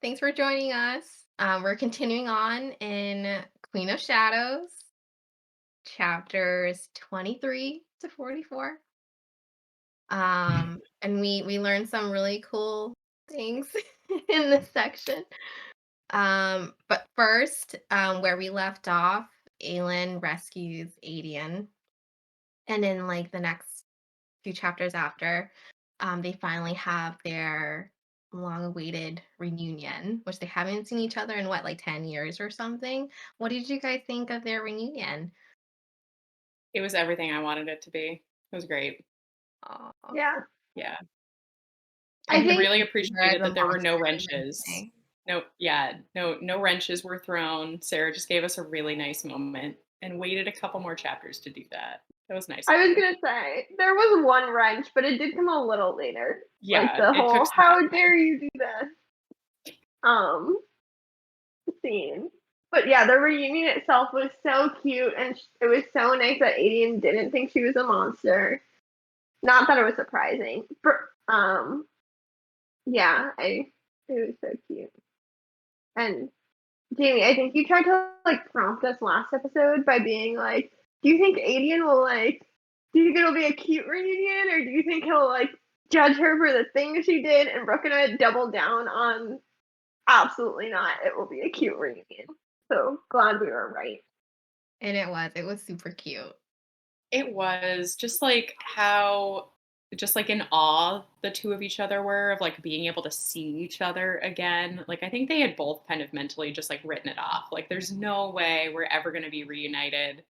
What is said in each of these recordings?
Thanks for joining us. We're continuing on in Queen of Shadows, chapters 23 to 44. And we learned some really cool things in this section. But first, where we left off, Aelin rescues Aden, and in like the next few chapters after, they finally have their long-awaited reunion, which they haven't seen each other in what, like 10 years or something. What did you guys think of their reunion? It was everything I wanted it to be. It was great. Aw. Yeah. Yeah. I I think really Her as appreciated a that there were no monster and wrenches. everything. No, yeah, no wrenches were thrown. Sarah just gave us a really nice moment and waited a couple more chapters to do that. That was nice I of was her. gonna say there was one wrench, but it did come a little later. Like Yeah, the it took whole some "How time. dare you do this" um scene. But yeah, the reunion itself was so cute, and it was so nice that Aiden didn't think she was a monster. Not that it was surprising, but yeah, it was so cute. And Jamie, I think you tried to like prompt us last episode by being like, "Do you think Aiden will like? Do you think it'll be a cute reunion, or do you think he'll like judge her for the things she did?" And Brooke and I doubled down on absolutely not. It will be a cute reunion. So glad we were right. And it was super cute. It was just like how just like in awe the two of each other were of like being able to see each other again. Like I think they had both kind of mentally just like written it off. Like there's no way we're ever going to be reunited.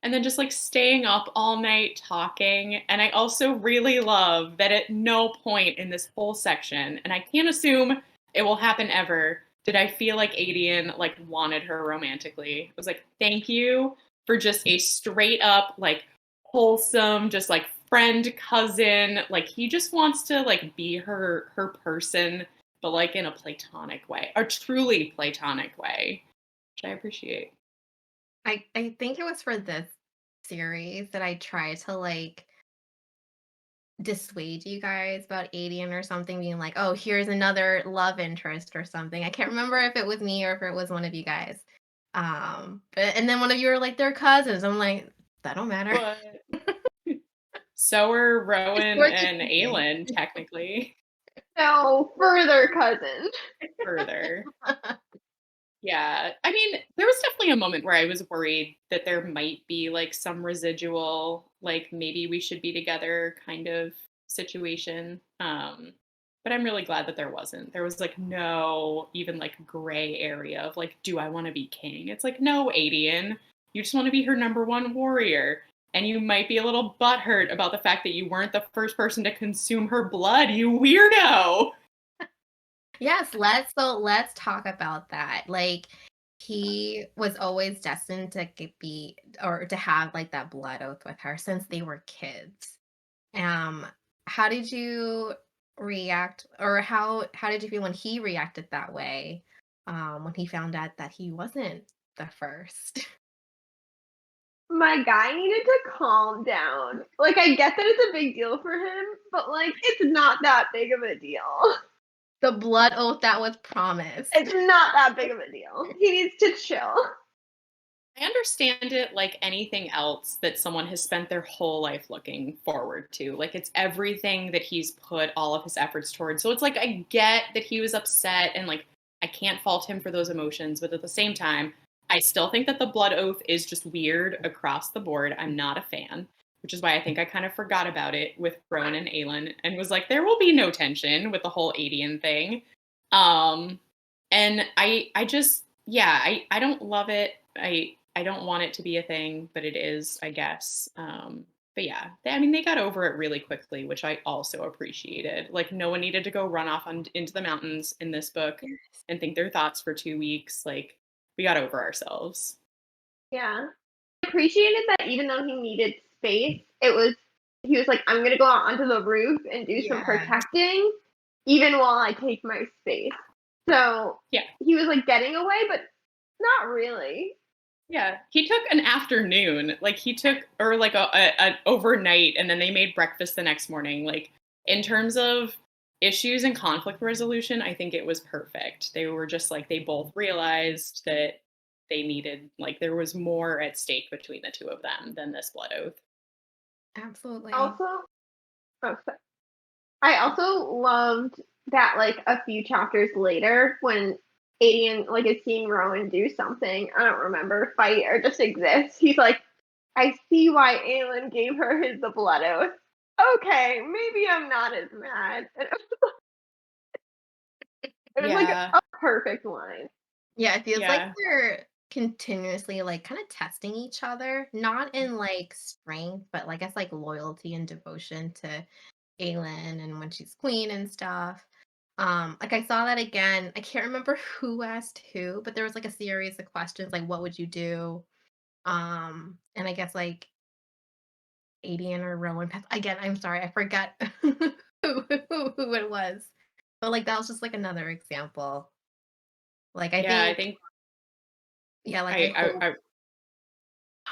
And then just like staying up all night talking. And I also really love that at no point in this whole section, and I can't assume it will happen ever, did I feel like Adian like wanted her romantically. It was like, thank you for just a straight up, like wholesome, just like friend, cousin. Like he just wants to like be her person, but like in a platonic way, a truly platonic way, which I appreciate. I think it was for this series that I tried to like dissuade you guys about Adian or something, being like, "Oh, here's another love interest or something." I can't remember if it was me or if it was one of you guys. But and then one of you were like, "They're cousins." I'm like, "That don't matter." But so are It's Rowan more and confusing. Aelin, technically, No further cousin. further. Yeah. I mean, there was definitely a moment where I was worried that there might be like some residual, like maybe we should be together kind of situation. But I'm really glad that there wasn't. There was like no even like gray area of like, do I want to be king? It's like, no, Adian, you just want to be her number one warrior. And you might be a little butthurt about the fact that you weren't the first person to consume her blood, you weirdo. Yes, let's talk about that. Like he was always destined to be or to have like that blood oath with her since they were kids. Um, how did you react, or how did you feel when he reacted that way? When he found out that he wasn't the first. My guy needed to calm down. Like I get that it's a big deal for him, but like it's not that big of a deal. The blood oath that was promised. It's not that big of a deal. He needs to chill. I understand it like anything else that someone has spent their whole life looking forward to. Like it's everything that he's put all of his efforts towards. So it's like I get that he was upset and like I can't fault him for those emotions, but at the same time, I still think that the blood oath is just weird across the board. I'm not a fan, which is why I think I kind of forgot about it with Rowan and Aelin and was like, there will be no tension with the whole Adian thing. Um, and I just yeah, I don't love it. I don't want it to be a thing, but it is, I guess. But yeah, I mean, they got over it really quickly, which I also appreciated. Like, no one needed to go run off into the mountains in this book and think their thoughts for 2 weeks. Like, we got over ourselves. Yeah. I appreciated that even though he needed space, he was like, I'm gonna go out onto the roof and do some Yeah. protecting, even while I take my space. So Yeah, he was like getting away, but not really. yeah. He took an afternoon, like he took, or like an overnight, and then they made breakfast the next morning. Like, in terms of issues and conflict resolution, I think it was perfect. They were just like, they both realized that they needed, like, there was more at stake between the two of them than this blood oath. Absolutely. Also, I also loved that like a few chapters later when Aden like is seeing Rowan do something, I don't remember, fight or just exist. He's like, I see why Aelin gave her the blood oath. Okay, maybe I'm not as mad. And it was like Yeah. a perfect line. Yeah, it feels like Yeah. they're continuously, like, kinda testing each other, not in, like, strength, but, like, I guess, like, loyalty and devotion to Aelin and when she's queen and stuff. Like, I saw that again. I can't remember who asked who, but there was, like, a series of questions, like, "What would you do?" And I guess, like, Aden or Rowan Path again, I'm sorry, I forgot who it was. But, like, that was just, like, another example. Like, I Yeah, I think think yeah, like, I I, hope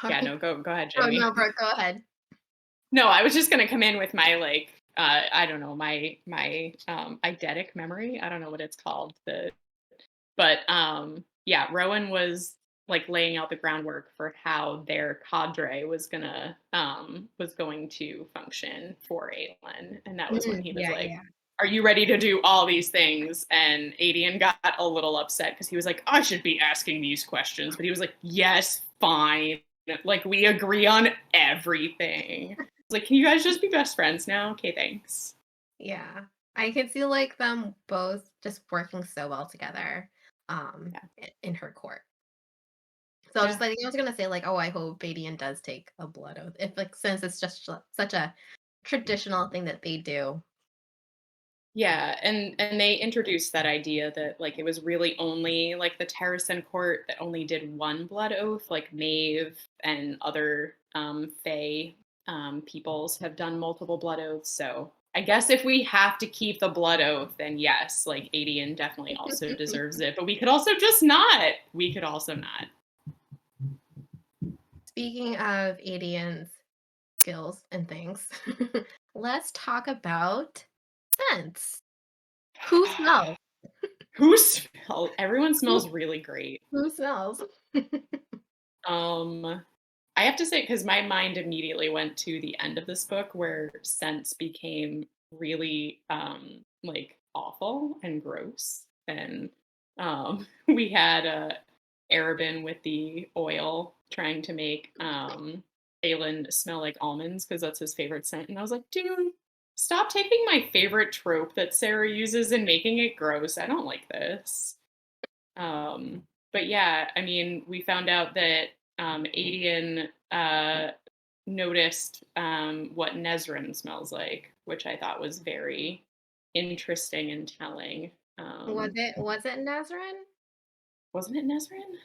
I yeah, no, go ahead, Oh, Jamie. no, Brooke, go ahead. No, I was just gonna come in with my like I don't know, my eidetic memory. I don't know what it's called. But yeah, Rowan was like laying out the groundwork for how their cadre was going to function for Aelin. And that was when he was Yeah, like, yeah. are you ready to do all these things? And Aden got a little upset because he was like, I should be asking these questions. But he was like, yes, fine. Like, we agree on everything. It's like, can you guys just be best friends now? Okay, thanks. Yeah. I could see, like, them both just working so well together, Yeah. in her court. So I was just Yeah. like I was gonna say, like, "Oh, I hope Badian does take a blood oath," if, like, since it's just such a traditional thing that they do. Yeah, and they introduced that idea that like it was really only like the Terrasen court that only did one blood oath, like Maeve and other Fae peoples have done multiple blood oaths. So I guess if we have to keep the blood oath, then yes, like Adian definitely also deserves it. But we could also just not. We could also not. Speaking of Adian's skills and things, let's talk about scents. Who smells? Who smells? Everyone Who smells really great. who smells? Um, I have to say, because my mind immediately went to the end of this book where scents became really like awful and gross. And we had Arobynn with the oil trying to make Aelin smell like almonds because that's his favorite scent. And I was like, dude, stop taking my favorite trope that Sarah uses and making it gross. I don't like this. But yeah, I mean, we found out that Aden noticed what Nezrin smells like, which I thought was very interesting and telling. Was it Nazrin? Wasn't it Nezrin?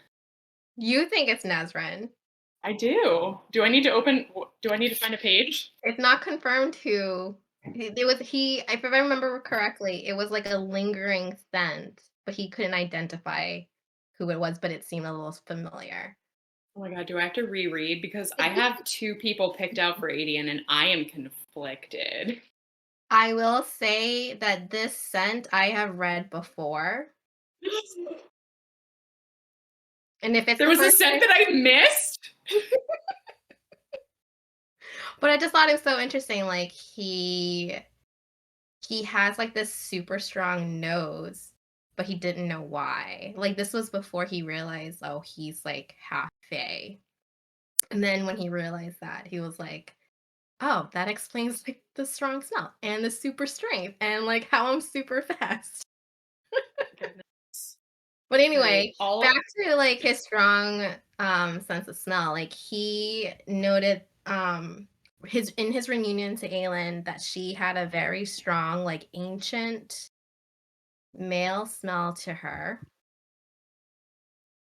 You think it's Nazrin. I do. Do I need to open? Do I need to find a page? It's not confirmed who it was if I remember correctly, it was like a lingering scent, but he couldn't identify who it was, but it seemed a little familiar. Oh my god, do I have to reread? Because I have two people picked out for Aden and I am conflicted. I will say that this scent I have read before, and if it's There the was a first scent time that I missed. but I just thought it was so interesting, like, he has, like, this super strong nose, but he didn't know why. Like, this was before he realized, "Oh, he's, like, half Fae." And then when he realized that, he was like, "Oh, that explains, like, the strong smell and the super strength and, like, how I'm super fast." Goodness. But Right. anyway, back All to, like, his strong, sense of smell, like, he noted, his reunion to Aelin that she had a very strong, like, ancient male smell to her.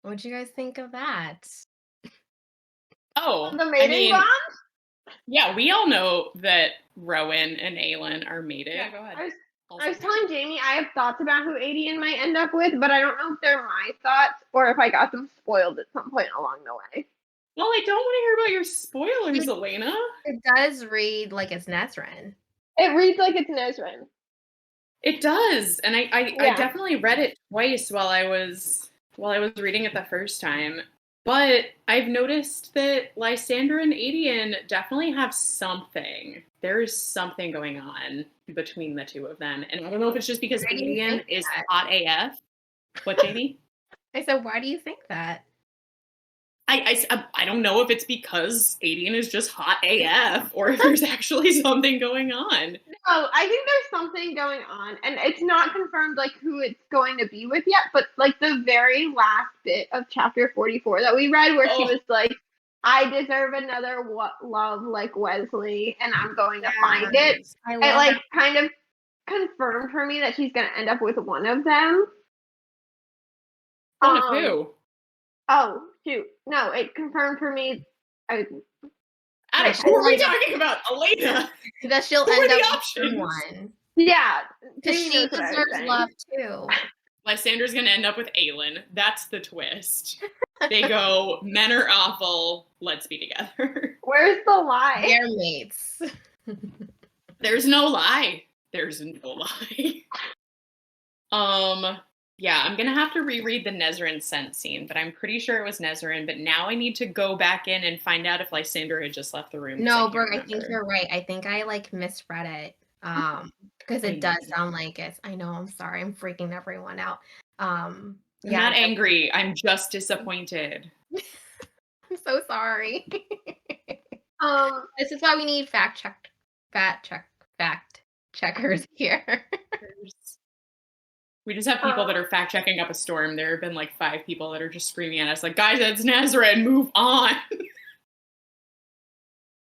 What'd you guys think of that? Oh, The I mating mean, bond? yeah, we all know that Rowan and Aelin are mated. Yeah, Yeah, go ahead. I was telling Jamie I have thoughts about who Adian might end up with, but I don't know if they're my thoughts or if I got them spoiled at some point along the way. Well, I don't want to hear about your spoilers, It Elena. it does read like it's Nesrin. It reads like it's Nezrin. It does, and I Yeah. definitely read it twice while I was reading it the first time. But I've noticed that Lysandra and Aden definitely have something. There's something going on between the two of them, and I don't know if it's just because Why do you Aden think is that? hot AF. What, Jamie? I said, why do you think that? I don't know if it's because Aden is just hot AF or if there's actually something going on. Oh, I think there's something going on, and it's not confirmed like who it's going to be with yet. But like the very last bit of chapter 44 that we read, where she Oh, was like, "I deserve another love like Wesley, and I'm going to find it." Yes, I It love like that. kind of confirmed for me that she's going to end up with one of them. one of Um. who? Oh shoot, no, it confirmed for me. I, my Adam, head. who are we Like, talking about? Elena. that she'll Who end are up the with options? someone. Yeah, Because Jamie she knows what I was deserves saying. love too. Lysandra's gonna end up with Aelin. That's the twist. They go, men are awful, let's be together. Where's the lie? They're mates. There's no lie. There's no lie. Yeah, I'm gonna have to reread the Nezrin scent scene, but I'm pretty sure it was Nezrin. But now I need to go back in and find out if Lysandra had just left the room. 'Cause No, I can't Brooke, I think remember. you're right. I think I like misread it. Because I it does know. sound like it. I know, I'm sorry. I'm freaking everyone out. I'm Yeah, not angry. I'm just disappointed. I'm so sorry. Um, This is why we need fact checkers here. We just have people that are fact checking up a storm. There have been like 5 people that are just screaming at us, like, guys, it's Nezrin, move on.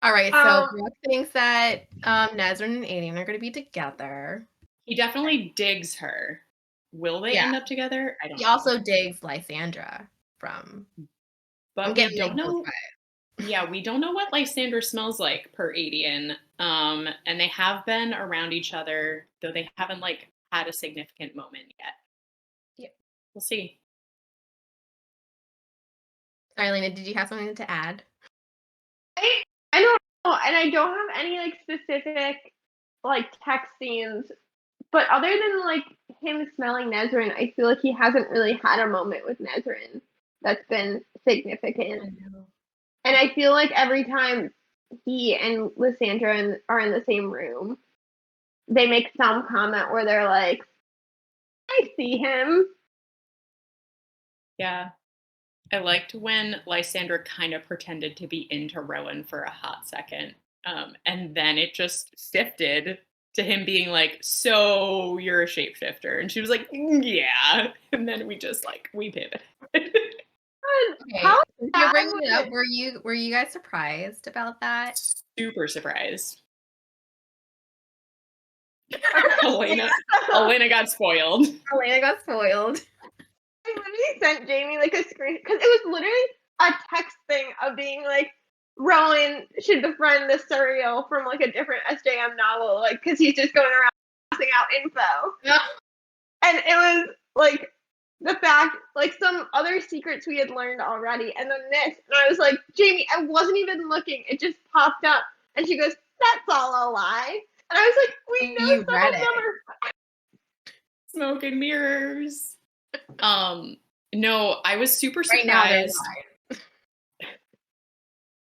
All right, so um, Brooke thinks that Nazrin and Aden are going to be together. He definitely digs her. Will they Yeah. end up together? I don't He know. also digs Lysandra from. I'm But we getting don't like both know. Yeah, we don't know what Lysandra smells like per Aden. And they have been around each other, though they haven't like had a significant moment yet. Yeah. We'll see. Sorry, Lena, did you have something to add? I don't know, and I don't have any like specific like text scenes, but other than like him smelling Nezrin, I feel like he hasn't really had a moment with Nezrin that's been significant. I know. And I feel like every time he and Lysandra are in the same room, they make some comment where they're like, "I see him." Yeah. I liked when Lysandra kind of pretended to be into Rowan for a hot second. And then it just shifted to him being like, so you're a shapeshifter. And she was like, yeah. And then we just like, we pivoted. Okay, How since you're sad bringing was it up, it? were you guys surprised about that? Super surprised. Okay. Elena got spoiled. Elena got spoiled. I literally sent Jamie like a screen because it was literally a text thing of being like, Rowan should befriend the surreal from like a different SJM novel, like because he's just going around passing out info. No. And it was like the fact, like some other secrets we had learned already, and then this, and I was like, Jamie, I wasn't even looking; it just popped up, and she goes, "That's all a lie," and I was like, "We know You some read of it. them are." Smoke and mirrors. No, I was super Right now they're surprised. live.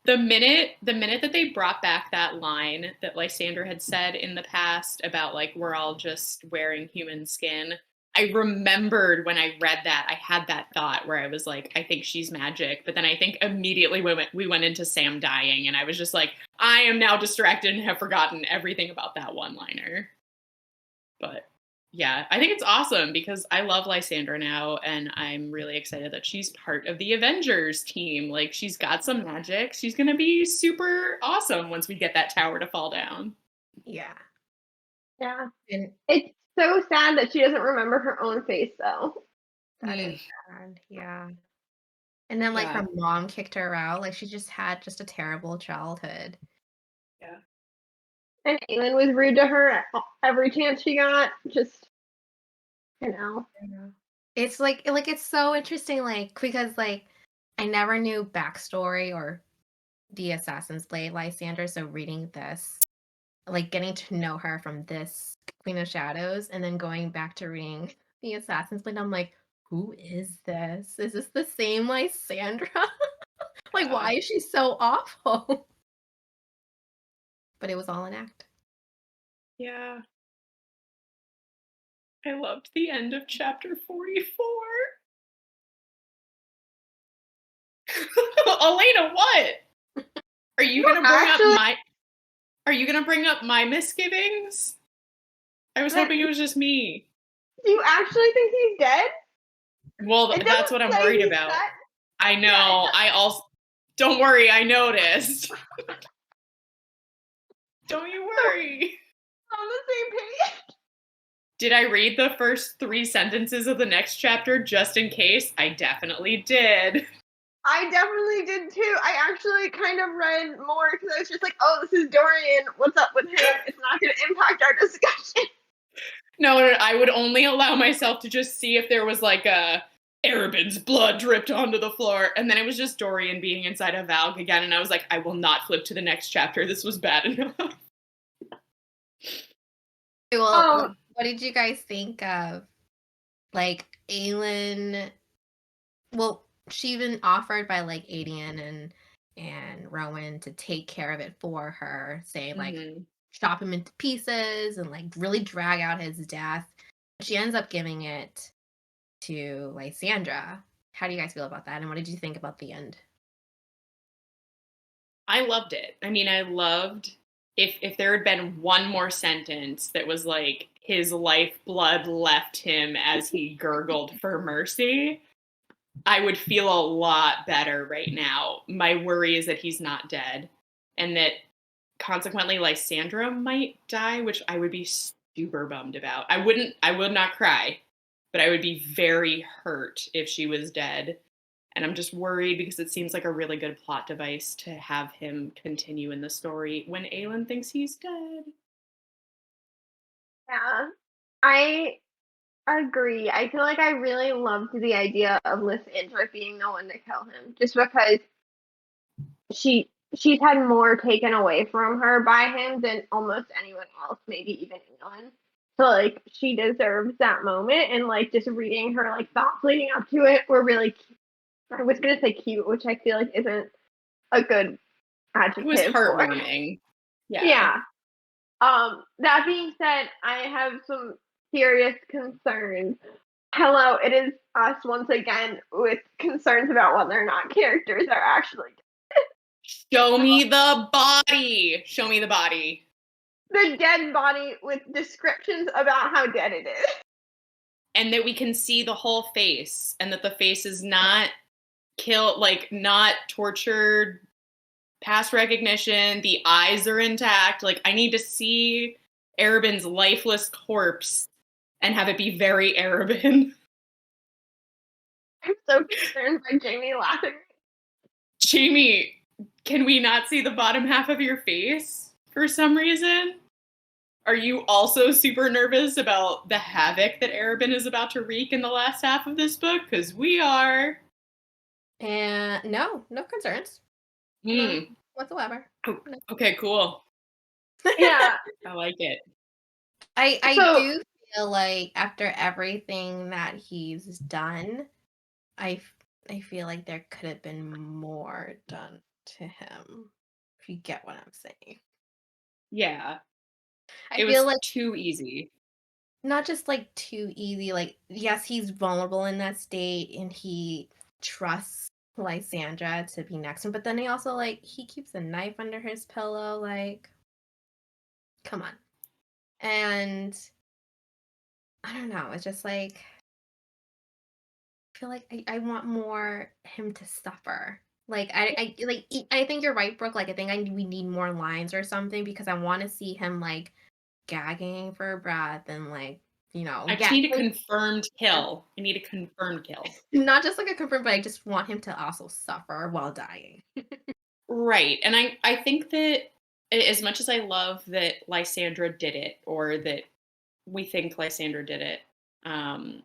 The minute that they brought back that line that Lysandra had said in the past about like we're all just wearing human skin, I remembered when I read that I had that thought where I was like, I think she's magic, but then I think immediately we went into Sam dying, and I was just like, I am now distracted and have forgotten everything about that one-liner. But yeah, I think it's awesome because I love Lysandra now, and I'm really excited that she's part of the Avengers team. Like, she's got some magic. She's going to be super awesome once we get that tower to fall down. Yeah. Yeah, And it's so sad that she doesn't remember her own face though. that is sad. Yeah. And then like Yeah. her mom kicked her out. Like she just had just a terrible childhood. Yeah. And Aelin was rude to her every chance she got. Just, you know. Yeah. It's like it's so interesting, like because like I never knew backstory or the Assassin's Blade Lysander, so reading this like getting to know her from this Queen of Shadows and then going back to reading the Assassin's Blade, I'm like, who is this? Is this the same Lysandra? Like, Yeah. why is she so awful? But it was all an act. Yeah. I loved the end of chapter 44. Elena, what? Are you No, gonna bring up actually, my misgivings? I was that, hoping it was just me. do you actually think he's dead? Well, It that's doesn't what I'm say worried he's about. dead. I Yeah, know. I also don't worry, I noticed. Don't you so worry. we're on the same page. Did I read the first 3 sentences of the next chapter just in case? I definitely did. I definitely did too. I actually kind of read more because I was just like, oh, this is Dorian. What's up with him? It's not going to impact our discussion. No, I would only allow myself to just see if there was like a Arobyn's blood dripped onto the floor, and then it was just Dorian being inside of Valg again, and I was like, I will not flip to the next chapter. This was bad enough. Well, Um, what did you guys think of like Aelin? Well, she even offered by like Aden and Rowan to take care of it for her, saying like Mm-hmm. chop him into pieces and like really drag out his death. She ends up giving it to Lysandra. How do you guys feel about that? And what did you think about the end? I loved it. I mean, I loved if there had been one more sentence that was like his lifeblood left him as he gurgled for mercy, I would feel a lot better right now. My worry is that he's not dead and that consequently Lysandra might die, which I would be super bummed about. I would not cry, but I would be very hurt if she was dead. And I'm just worried because it seems like a really good plot device to have him continue in the story when Aelin thinks he's dead. yeah, I agree. I feel like I really loved the idea of Lysandra being the one to kill him, just because she's had more taken away from her by him than almost anyone else, maybe even Aelin. So like she deserves that moment, and like just reading her like thoughts leading up to it were really. I was gonna say cute, which I feel like isn't a good It was adjective for. heartwarming. Yeah. Yeah. That being said, I have some serious concerns. Hello, it is us once again with concerns about whether or not characters are actually Show me the body. Show me the body. the dead body with descriptions about how dead it is. And that we can see the whole face and that the face is not killed, like not tortured, past recognition. The eyes are intact. Like I need to see Arobyn's lifeless corpse and have it be very Arobynn. I'm so concerned by Jamie laughing. Jamie, can we not see the bottom half of your face for some reason? Are you also super nervous about the havoc that Arobynn is about to wreak in the last half of this book? Because we are. And no concerns. Hmm. None whatsoever. No. Okay, cool. Yeah. I like it. I So do feel like after everything that he's done, I feel like there could have been more done to him. If you get what I'm saying. Yeah. I It feel was like too easy. not just like too easy, like yes, he's vulnerable in that state and he trusts Lysandra to be next to him, but then he also like he keeps a knife under his pillow, like come on. And I don't know, it's just like I feel like I want more him to suffer. Like I think you're right, Brooke. Like I think we need more lines or something because I want to see him like gagging for breath and like I just get need a like, confirmed kill. I need a confirmed kill. not just like a confirm, but I just want him to also suffer while dying. Right. And I think that as much as I love that Lysandra did it, or that we think Lysandra did it, um,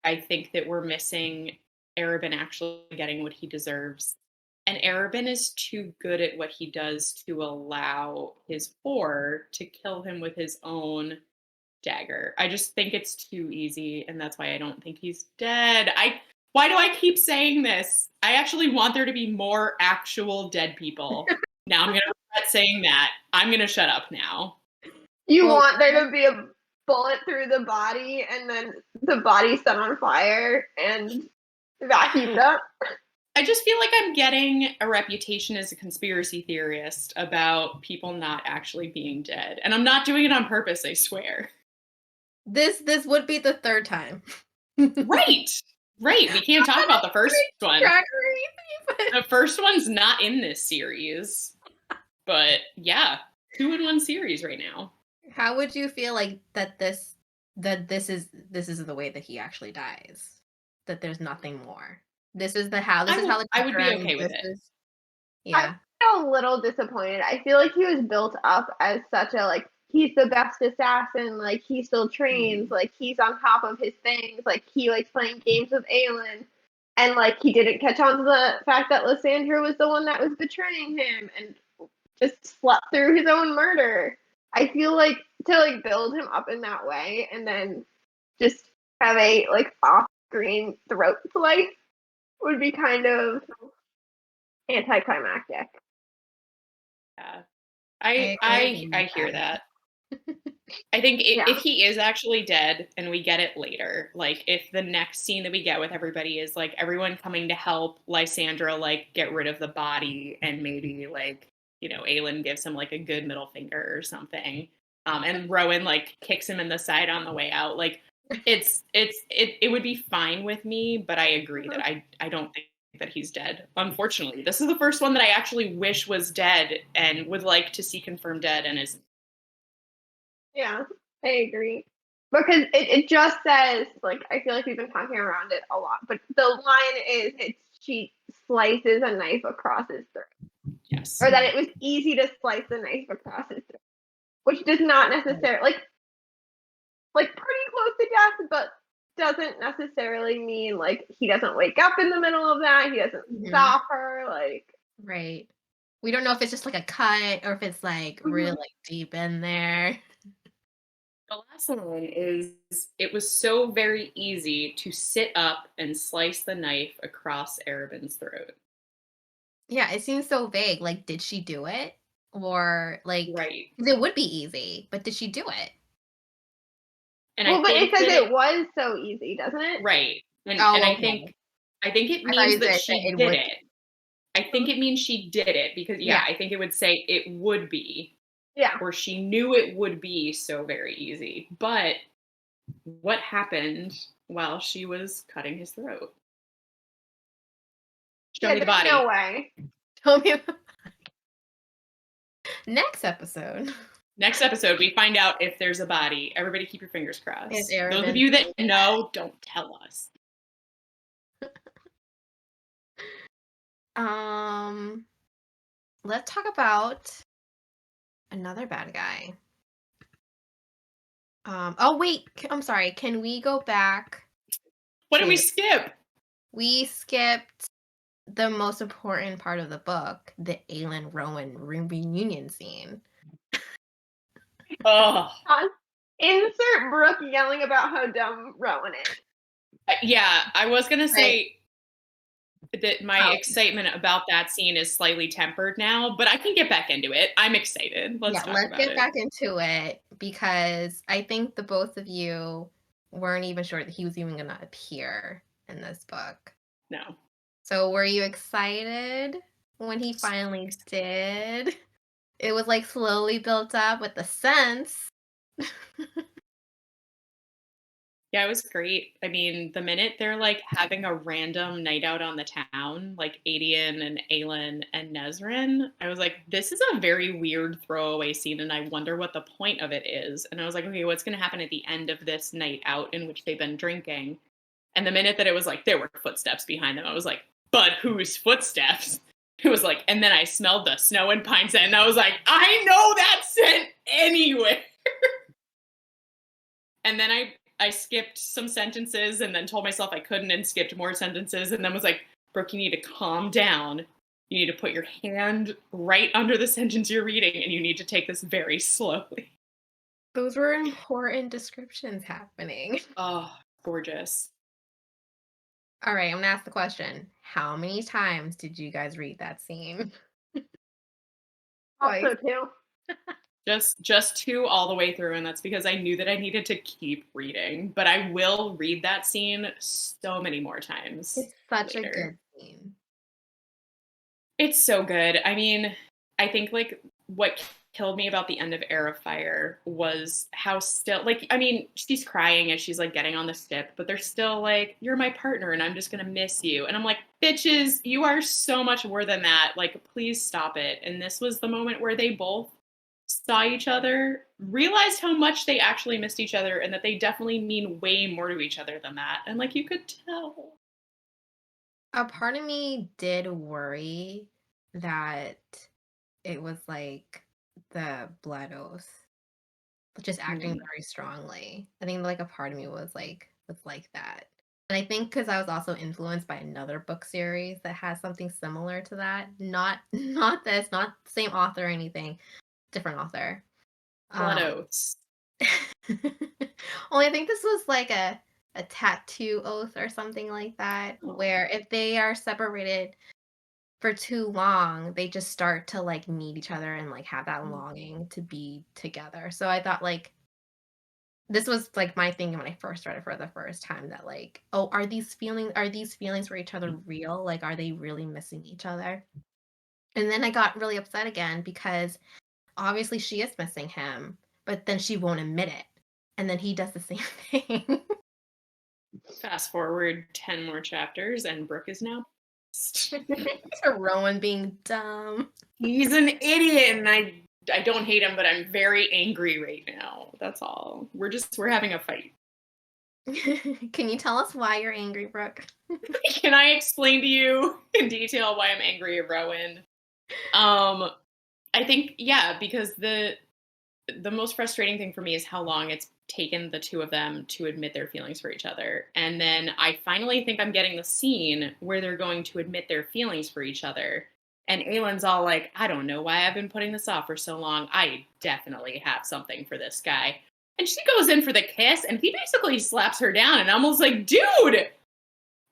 I think that we're missing Arobynn actually getting what he deserves. And Arobynn is too good at what he does to allow his whore to kill him with his own dagger. I just think it's too easy, and that's why I don't think he's dead. Why do I keep saying this? I actually want there to be more actual dead people. Now I'm gonna regret saying that. I'm gonna shut up now. You want there to be a bullet through the body and then the body set on fire and vacuumed up? I just feel like I'm getting a reputation as a conspiracy theorist about people not actually being dead. And I'm not doing it on purpose, I swear. This would be the third time. Right. Right. We can't talk about the first one. The first one's not in this series. But yeah, 2-in-1 series right now. How would you feel like this is the way that he actually dies? That there's nothing more. This is how the I would be chapter okay with ends. it. Yeah. I'm a little disappointed. I feel like he was built up as such a, like, he's the best assassin, like, he still trains, like, he's on top of his things, like, he likes playing games with Aelin, and, like, he didn't catch on to the fact that Lysandra was the one that was betraying him, and just slept through his own murder. I feel like to, like, build him up in that way, and then just have a, like, off-screen throat slice would be kind of anticlimactic. Yeah. I hear that. I think if he is actually dead and we get it later, like if the next scene that we get with everybody is like everyone coming to help Lysandra like get rid of the body, and maybe like, you know, Aelin gives him like a good middle finger or something. And Rowan like kicks him in the side on the way out. Like it would be fine with me, but I agree that I don't think that he's dead. Unfortunately, this is the first one that I actually wish was dead and would like to see confirmed dead and isn't. Yeah, I agree. Because it just says, like, I feel like we've been talking around it a lot, but the line is she slices a knife across his throat. Yes. Or that it was easy to slice the knife across his throat. Which does not necessarily, like pretty close to death, but doesn't necessarily mean, like, he doesn't wake up in the middle of that, he doesn't stop her, like. Right. We don't know if it's just like a cut or if it's like really deep in there. The last one is, it was so very easy to sit up and slice the knife across Arobynn's throat. Yeah, it seems so vague. Like, did she do it? Or like, right. It would be easy, but did she do it? And well, but it says it was so easy, doesn't it? Right. And okay. I think it means that she did it. I think it means she did it because I think it would say it would be. Yeah. Or she knew it would be so very easy. But what happened while she was cutting his throat? Show me the body. No way. Show me the body. Next episode, we find out if there's a body. Everybody keep your fingers crossed. Those of Arobynn you that know, don't tell us. Let's talk about another bad guy. Oh wait, I'm sorry. Can we go back? What did we skip? We skipped the most important part of the book, the Aelin Rowan reunion scene. Oh. Insert Brooke yelling about how dumb Rowan is. Yeah, I was going to say that my excitement about that scene is slightly tempered now, but I can get back into it. I'm excited. Let's get back into it, because I think the both of you weren't even sure that he was even going to appear in this book. No. So were you excited when he finally did? It was like slowly built up with the sense. Yeah, it was great. I mean, the minute they're like having a random night out on the town, like Aden and Aelin and Nesrin, I was like, this is a very weird throwaway scene, and I wonder what the point of it is. And I was like, okay, what's going to happen at the end of this night out in which they've been drinking? And the minute that it was like, there were footsteps behind them, I was like, but whose footsteps? It was like, and then I smelled the snow and pine scent, and I was like, I know that scent anywhere. And then I skipped some sentences and then told myself I couldn't and skipped more sentences and then was like, Brooke, you need to calm down. You need to put your hand right under the sentence you're reading, and you need to take this very slowly. Those were important descriptions happening. Oh, gorgeous. All right, I'm gonna ask the question. How many times did you guys read that scene? Also Twice. too. Just 2 all the way through, and that's because I knew that I needed to keep reading, but I will read that scene so many more times It's such a later. good scene. It's so good. I mean, I think, like, what killed me about the end of Air of Fire was how still, like, I mean, she's crying as she's, like, getting on the ship, but they're still like, "You're my partner, and I'm just gonna miss you." And I'm like, "Bitches, you are so much more than that. Like, please stop it." And this was the moment where they both saw each other, realized how much they actually missed each other, and that they definitely mean way more to each other than that. And, like, you could tell. A part of me did worry that it was like the blood oath, just acting Mm. very strongly. I think like a part of me was like that. And I think because I was also influenced by another book series that has something similar to that. Not not this, not the same author or anything, different author. Blood Um oaths. Only I think this was like a tattoo oath or something like that, Oh. where if they are separated for too long, they just start to like meet each other and like have that longing to be together. So I thought like this was like my thing when I first read it for the first time that like, oh, are these feelings for each other real? Like, are they really missing each other? And then I got really upset again because obviously she is missing him, but then she won't admit it. And then he does the same thing. Fast forward 10 more chapters, and Brooke is now Rowan being dumb. he's an idiot, and I don't hate him, but I'm very angry right now. That's all. We're having a fight. Can you tell us why you're angry, Brooke? Can I explain to you in detail why I'm angry at Rowan? Um, I think, yeah, because the most frustrating thing for me is how long it's taken the two of them to admit their feelings for each other. And then I finally think I'm getting the scene where they're going to admit their feelings for each other. And Aelin's all like, "I don't know why I've been putting this off for so long. I definitely have something for this guy." And she goes in for the kiss, and he basically slaps her down. And I'm almost like, dude,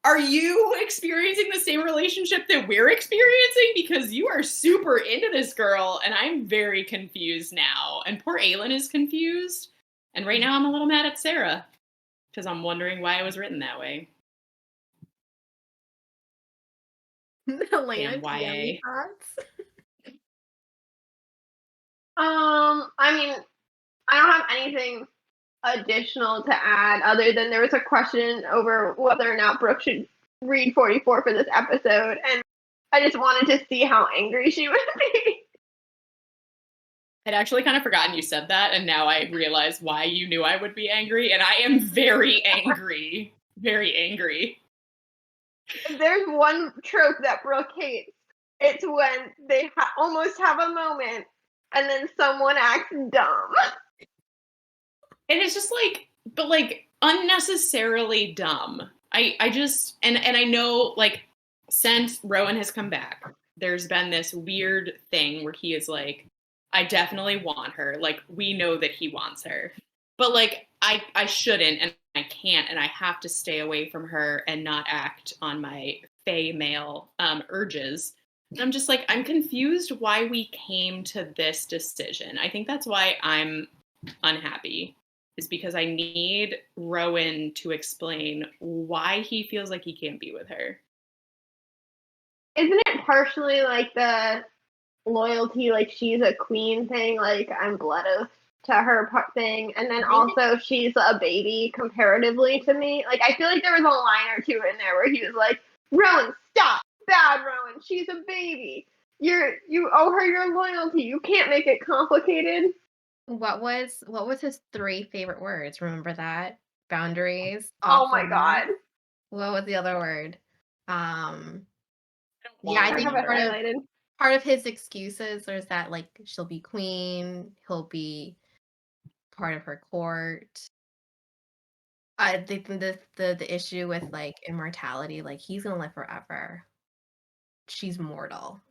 are you experiencing the same relationship that we're experiencing? Because you are super into this girl, and I'm very confused now. And poor Aelin is confused. And right now I'm a little mad at Sarah because I'm wondering why it was written that way. Elena, Damn do you have any YA. thoughts? I mean, I don't have anything additional to add other than there was a question over whether or not Brooke should read 44 for this episode, and I just wanted to see how angry she would be. I'd actually kind of forgotten you said that, and now I realize why you knew I would be angry, and I am very angry. Very angry. If there's one trope that Brooke hates, it's when they almost have a moment and then someone acts dumb. And it's just like, but like unnecessarily dumb. I just and I know, like, since Rowan has come back, there's been this weird thing where he is like, I definitely want her. Like, we know that he wants her. But like I shouldn't, and I can't, and I have to stay away from her and not act on my fey male urges. And I'm just like, I'm confused why we came to this decision. I think that's why I'm unhappy, is because I need Rowan to explain why he feels like he can't be with her. Isn't it partially like the loyalty, like she's a queen thing, like I'm blood oath to her part thing, and then I think it's also she's a baby comparatively to me. Like I feel like there was a line or two in there where he was like, "Rowan, stop, bad Rowan, she's a baby. You owe her your loyalty. You can't make it complicated." what was his 3 favorite words? Remember that? Boundaries, Oh off my limits. god, What was the other word? Um, I don't yeah, want I to I have think it remember. highlighted. part of his excuses is that like she'll be queen, he'll be part of her court. I think the issue with like immortality, like he's gonna live forever. She's mortal.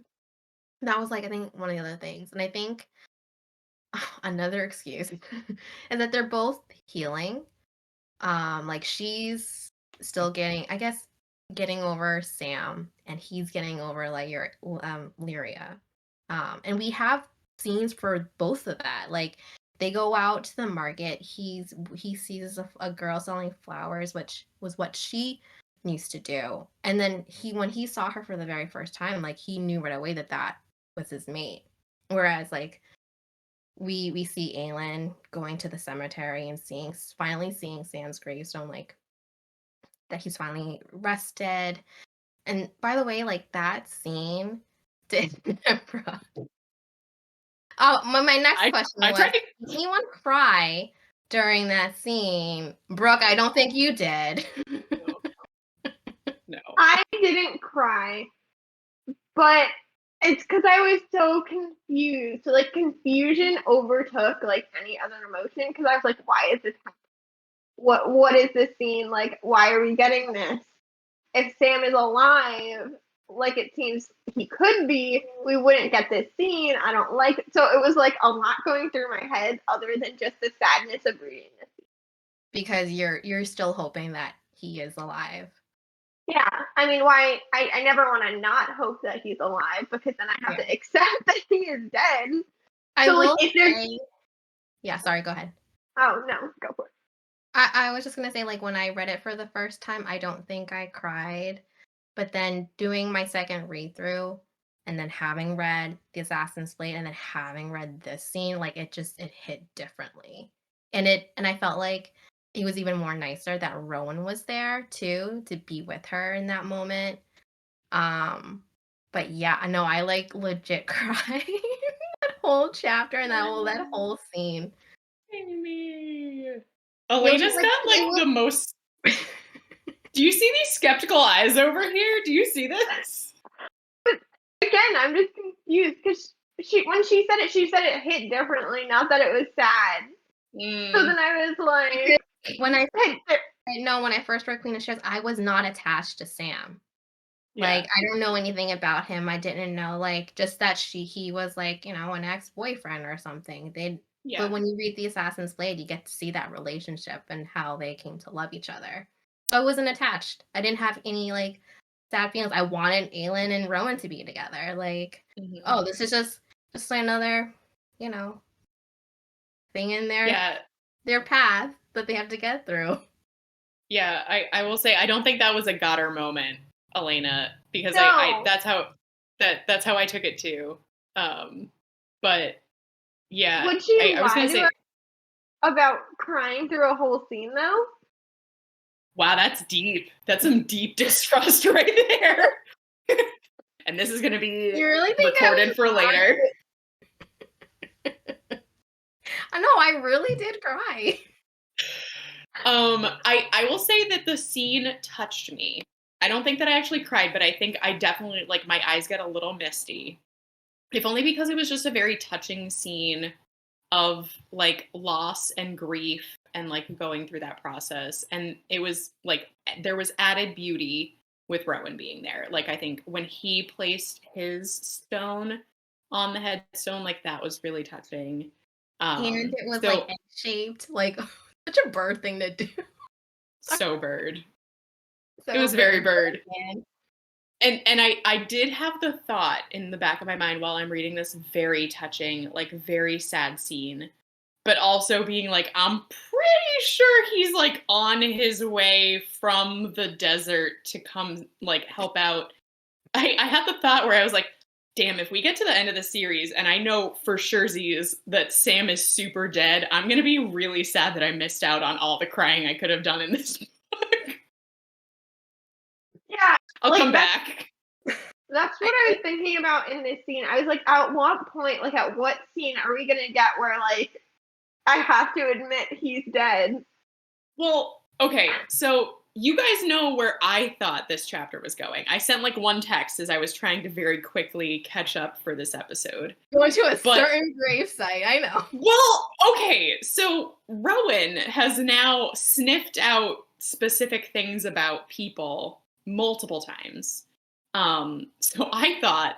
That was, like, I think one of the other things, and I think another excuse is that they're both healing. Like, she's still getting, I guess, getting over Sam, and he's getting over, like, Lyria. And we have scenes for both of that. Like, they go out to the market. He sees a girl selling flowers, which was what she used to do. And then when he saw her for the very first time, like, he knew right away that that was his mate. Whereas, like, we see Aelin going to the cemetery and finally seeing Sam's gravestone, like, that he's finally rested. And by the way, like, that scene did Oh, my next question I was, tried to. did anyone cry during that scene? Brooke, I don't think you did. No. I didn't cry, but it's because I was so confused. So, like, confusion overtook, like, any other emotion, because I was like, why is this happening? What is this scene? Like, why are we getting this? If Sam is alive, like it seems he could be, we wouldn't get this scene. I don't like it. So it was, like, a lot going through my head other than just the sadness of reading this. Because you're still hoping that he is alive. Yeah, I mean, why? I never want to not hope that he's alive, because then I have to accept that he is dead. I So, like, will if there's say, yeah, sorry, go ahead. oh no, go for it. I was just gonna say, like, when I read it for the first time, I don't think I cried. But then doing my second read through and then having read The Assassin's Blade and then having read this scene, like, it hit differently. And I felt like it was even more nicer that Rowan was there too to be with her in that moment. But yeah, I know I, like, legit cried that whole chapter and that whole scene. Amy. It was Elena's just like got like the most. Do you see these skeptical eyes over here? Do you see this? Again, I'm just confused because when she said it hit differently, not that it was sad. So then I was like, when I know when I first read Queen of Shares, I was not attached to Sam. Like, I don't know anything about him. I didn't know, like, just that he was, like, an ex-boyfriend or something. But when you read The Assassin's Blade, you get to see that relationship and how they came to love each other. So I wasn't attached. I didn't have any, like, sad feelings. I wanted Aelin and Rowan to be together. Like, oh, this is just another, thing in their path that they have to get through. Yeah, I will say I don't think that was a got her moment, Elena, because No. I that's how I took it too. But yeah, Would she I was lie gonna to say, us about crying through a whole scene though? wow, that's deep. That's some deep distrust right there. And this is gonna be You really think recorded for later. I know, I really did cry. I will say that the scene touched me. I don't think that I actually cried, but I think I definitely, like, my eyes get a little misty. If only because it was just a very touching scene of, like, loss and grief and, like, going through that process. And it was like there was added beauty with Rowan being there. Like, I think when he placed his stone on the headstone, like, that was really touching. And it was, So, like, egg-shaped, like, such a bird thing to do. so bird. So It was very bird. Man. And I did have the thought in the back of my mind while I'm reading this very touching, like, very sad scene, but also being like, I'm pretty sure he's, like, on his way from the desert to come, like, help out. I had the thought where I was like, damn, if we get to the end of the series and I know for sure that Sam is super dead, I'm going to be really sad that I missed out on all the crying I could have done in this book. Yeah. I'll like, come back. That's what I was thinking about in this scene. I was like, at what point, like, at what scene are we gonna get where, like, I have to admit he's dead? Well, okay, so you guys know where I thought this chapter was going. I sent, like, one text as I was trying to very quickly catch up for this episode. Going to a certain gravesite, I know. Well, okay, so Rowan has now sniffed out specific things about people multiple times. So I thought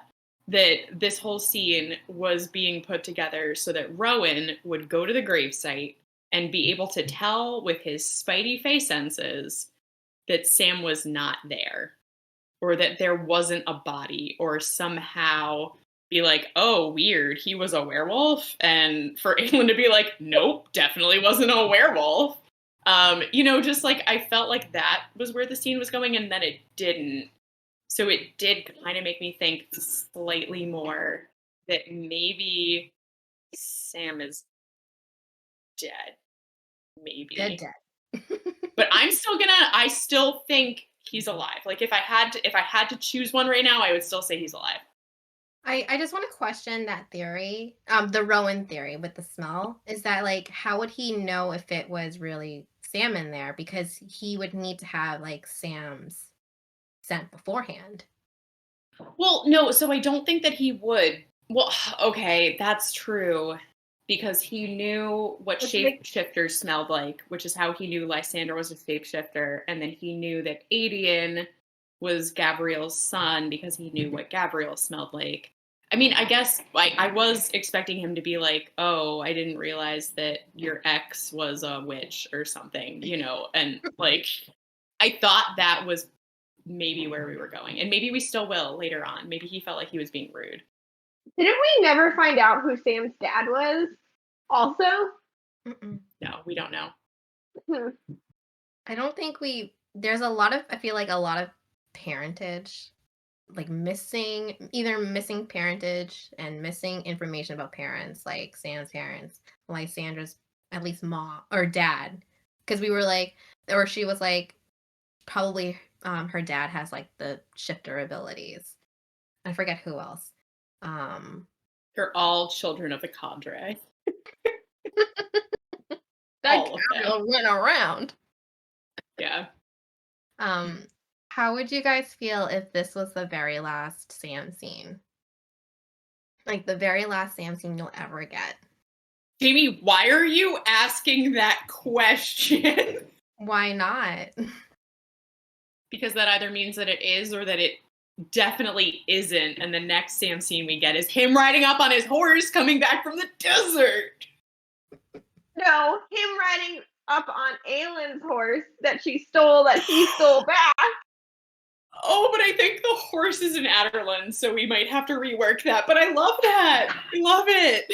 that this whole scene was being put together so that Rowan would go to the gravesite and be able to tell with his spidey face senses that Sam was not there, or that there wasn't a body, or somehow be like, oh, weird, he was a werewolf, and for Aelin to be like, nope, definitely wasn't a werewolf. Just like I felt like that was where the scene was going, and then it didn't. So it did kind of make me think slightly more that maybe Sam is dead. Maybe. Dead. But I still think he's alive. Like if I had to choose one right now, I would still say he's alive. I just want to question that theory, the Rowan theory with the smell. Is that like, how would he know if it was really Sam in there? Because he would need to have like Sam's scent beforehand. Well, no, so I don't think that he would. Well, okay, that's true. Because he knew what shapeshifters smelled like, which is how he knew Lysandra was a shapeshifter. And then he knew that Aden was Gabriel's son because he knew what Gabriel smelled like. I mean, I guess I was expecting him to be like, oh, I didn't realize that your ex was a witch or something, and like, I thought that was maybe where we were going. And maybe we still will later on. Maybe he felt like he was being rude. Didn't we never find out who Sam's dad was? Also? Mm-mm. No, we don't know. I don't think there's I feel like a lot of parentage, like either missing parentage and missing information about parents, like Sam's parents, Lysandra's, at least mom or dad. Because we were like, or she was like, probably her dad has like the shifter abilities. I forget who else. They're all children of the cadre. That all of Gabriel them. went around. Yeah. How would you guys feel if this was the very last Sam scene? Like the very last Sam scene you'll ever get. Jamie, why are you asking that question? Why not? Because that either means that it is or that it definitely isn't. And the next Sam scene we get is him riding up on his horse coming back from the desert. No, him riding up on Aelin's horse that he stole back. Oh, but I think the horse is an Adderland, so we might have to rework that. But I love that. I love it.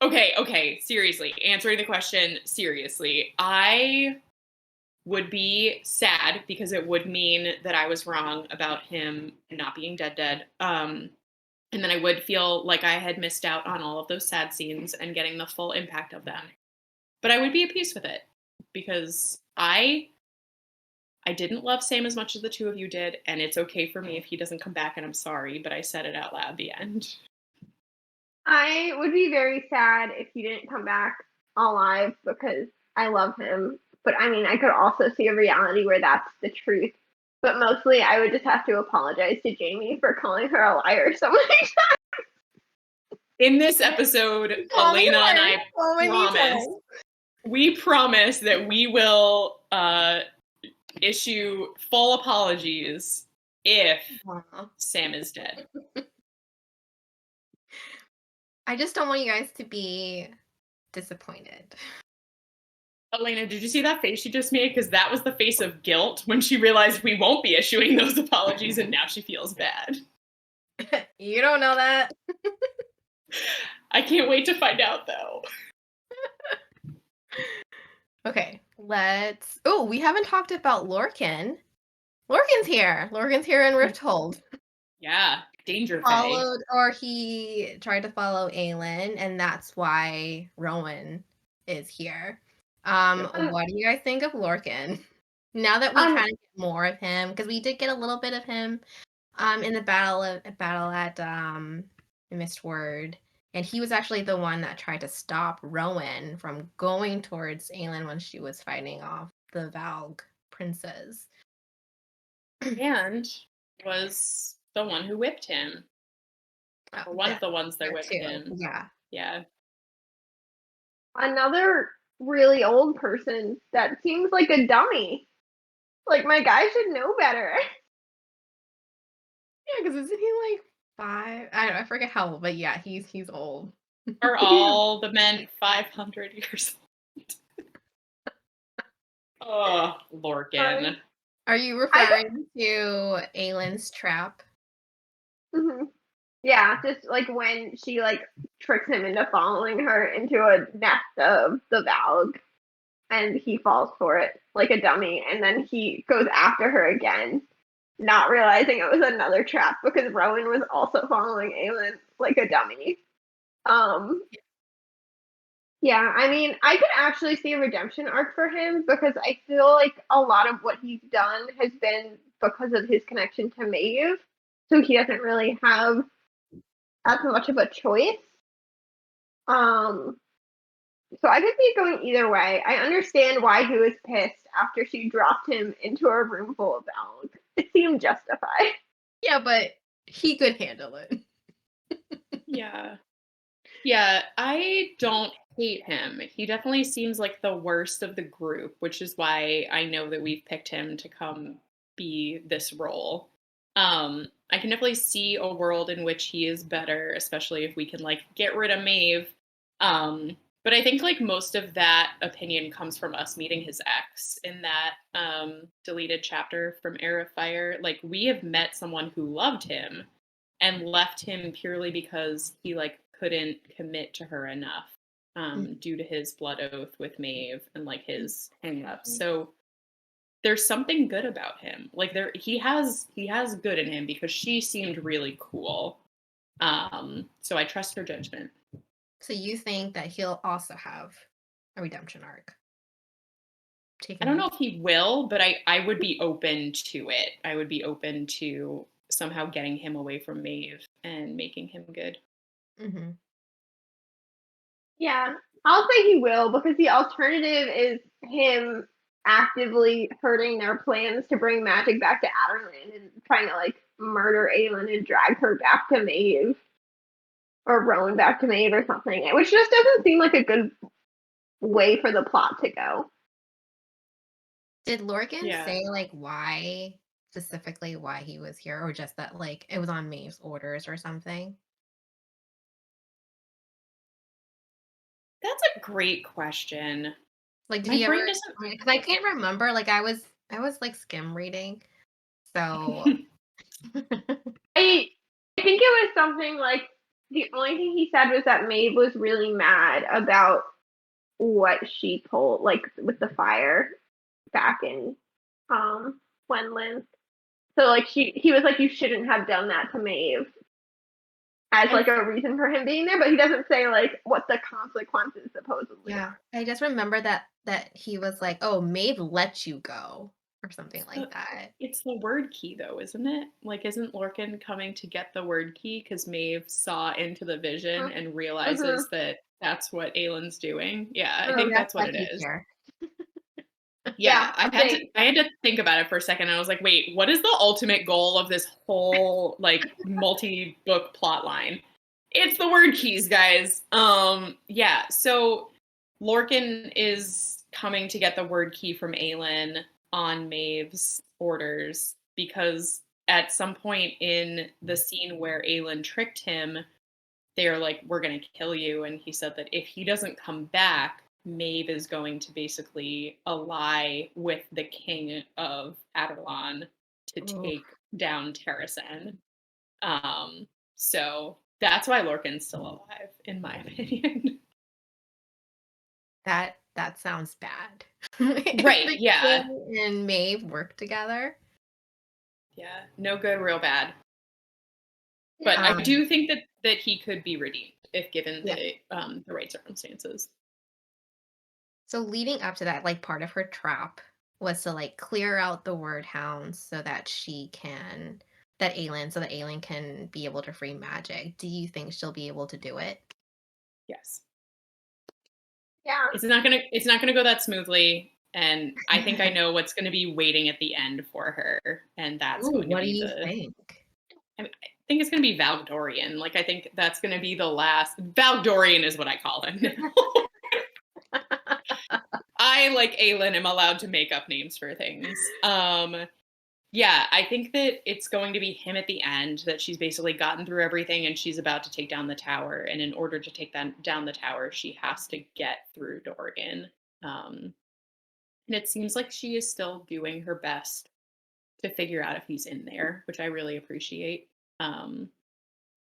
Okay, seriously. Answering the question seriously. I would be sad because it would mean that I was wrong about him not being dead. And then I would feel like I had missed out on all of those sad scenes and getting the full impact of them. But I would be at peace with it because I didn't love Sam as much as the two of you did, and it's okay for me if he doesn't come back, and I'm sorry, but I said it out loud at the end. I would be very sad if he didn't come back alive because I love him. But I mean, I could also see a reality where that's the truth. But mostly, I would just have to apologize to Jamie for calling her a liar so many times. In this episode, Calaena and I promise that we will issue full apologies if Sam is dead. I just don't want you guys to be disappointed. Elena, did you see that face she just made? Because that was the face of guilt when she realized we won't be issuing those apologies, and now she feels bad. You don't know that. I can't wait to find out, though. Okay, we haven't talked about Lorcan. Lorcan's here. Lorcan's here in Rifthold. Yeah, danger Fae. He tried to follow Aelin, and that's why Rowan is here. What do you guys think of Lorcan? Now that we kind of get more of him, because we did get a little bit of him in the battle at Mistward, and he was actually the one that tried to stop Rowan from going towards Aelin when she was fighting off the Valg princes. And was the one who whipped him. Or one of the ones that whipped him. Yeah. Another really old person that seems like a dummy. Like, my guy should know better. Yeah, because isn't he like 5? I forget how old, but yeah, he's old. Are all the men 500 years old? Oh, Um, Lorcan. Are you I referring to Aelin's trap? hmm Yeah, just like when she like tricks him into following her into a nest of the Valg, and he falls for it like a dummy, and then he goes after her again, not realizing it was another trap because Rowan was also following Aelin like a dummy. Um, yeah, I mean, I could actually see a redemption arc for him because I feel like a lot of what he's done has been because of his connection to Maeve, so he doesn't really have as much of a choice. Um, so I could see it going either way. I understand why he was pissed after she dropped him into a room full of Valg. It seemed justified. Yeah, but he could handle it. Yeah. Yeah, I don't hate him. He definitely seems like the worst of the group, which is why I know that we've picked him to come be this role. I can definitely see a world in which he is better, especially if we can like get rid of Maeve. But I think like most of that opinion comes from us meeting his ex in that deleted chapter from Era of Fire. Like we have met someone who loved him and left him purely because he like couldn't commit to her enough due to his blood oath with Maeve and like his hang-ups. So there's something good about him. Like he has good in him because she seemed really cool. So I trust her judgment. So you think that he'll also have a redemption arc? I Taking don't him. know if he will, but I would be open to it. I would be open to somehow getting him away from Maeve and making him good. Mm-hmm. Yeah, I'll say he will because the alternative is him actively hurting their plans to bring magic back to Aderland and trying to like murder Aelin and drag her back to Maeve or Rowan back to Maeve or something, which just doesn't seem like a good way for the plot to go. Did Lorcan Yeah. say like why specifically why he was here, or just that like it was on Maeve's orders or something? That's a great question. Like, did My he ever? brain doesn't. Because I can't remember. Like, I was like skim reading, so I I think it was something like the only thing he said was that Maeve was really mad about what she pulled, like with the fire back in Wendland. So like he was like you shouldn't have done that to Maeve as I like a reason for him being there, but he doesn't say like what the consequences supposedly yeah, are. I just remember that he was like, "Oh, Maeve let you go," or something the, like that. it's the word key though, isn't it? Like, isn't Lorcan coming to get the word key because Maeve saw into the vision and Mm-hmm. realizes that that's what Aelin's doing? Yeah, I Oh, think that's that's what why it he's is. here. Yeah, Yeah, I I had to think I had to think about it for a second. And I was like, wait, what is the ultimate goal of this whole like multi-book plot line? It's the word keys, guys. Yeah, so Lorcan is coming to get the word key from Aelin on Maeve's orders because at some point in the scene where Aelin tricked him, they're like, we're going to kill you. And he said that if he doesn't come back, Maeve is going to basically ally with the king of Aderlan to Oof, take down Terrasen. Um, so that's why Lorcan's still alive, in my opinion. that sounds bad. If Right, the yeah. king and Maeve work together, Yeah, no good, real bad. But I yeah. um, do think that he could be redeemed if given yeah. the right circumstances. So leading up to that, like part of her trap was to like clear out the word hounds so that so that Aelin can be able to free magic. Do you think she'll be able to do it? Yes. Yeah. It's not gonna go that smoothly. And I think I know what's gonna be waiting at the end for her. And that's Ooh, going to what do be you the think? I think it's gonna be Valgdorian. Like I think that's gonna be the last Valgdorian is what I call him now. I like Aelin am allowed to make up names for things. Yeah, I think that it's going to be him at the end, that she's basically gotten through everything and she's about to take down the tower. And in order to take down the tower, she has to get through Dorgan. And it seems like she is still doing her best to figure out if he's in there, which I really appreciate.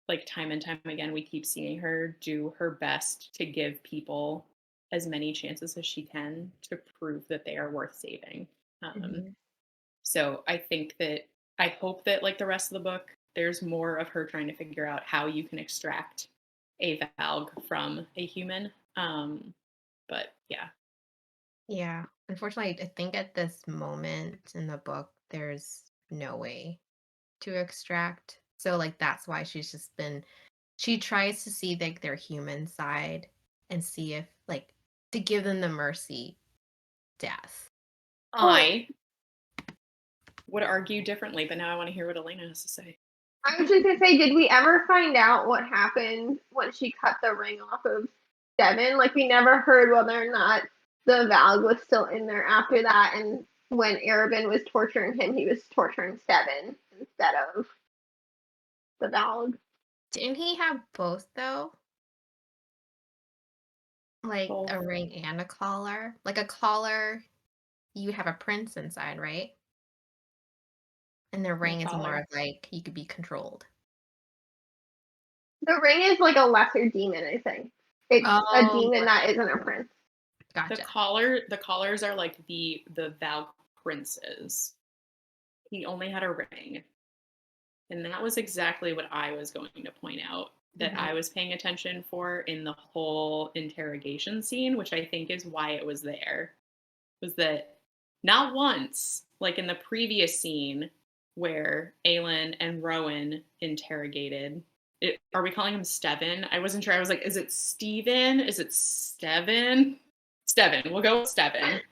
Like time and time again, we keep seeing her do her best to give people as many chances as she can to prove that they are worth saving. Um, Mhm. so I hope that like the rest of the book, there's more of her trying to figure out how you can extract a Valg from a human. But yeah. Yeah. Unfortunately, I think at this moment in the book, there's no way to extract. So like that's why she tries to see like their human side and see if like to give them the mercy death. Oh, I would argue differently, but now I want to hear what Elena has to say. I was just gonna say, did we ever find out what happened when she cut the ring off of Devin? Like, we never heard whether or not the Valg was still in there after that, and when Arobynn was torturing him, he was torturing Steven instead of the Valg. Didn't he have both though? Like Both. a ring and a collar? Like a collar, you have a prince inside, right? And the The ring is more collar. of like you could be controlled. The ring is like a lesser demon, I think. It's a Oh, demon that isn't a prince. gotcha. The collars are like the Valg princes. He only had a ring. And that was exactly what I was going to point out that Mhm. I was paying attention for in the whole interrogation scene, which I think is why it was there. Was that not once, like in the previous scene where Aelin and Rowan interrogated. Are we calling him Steven? I wasn't sure. I was like, is it Steven? Is it Steven? Steven. We'll go with Steven.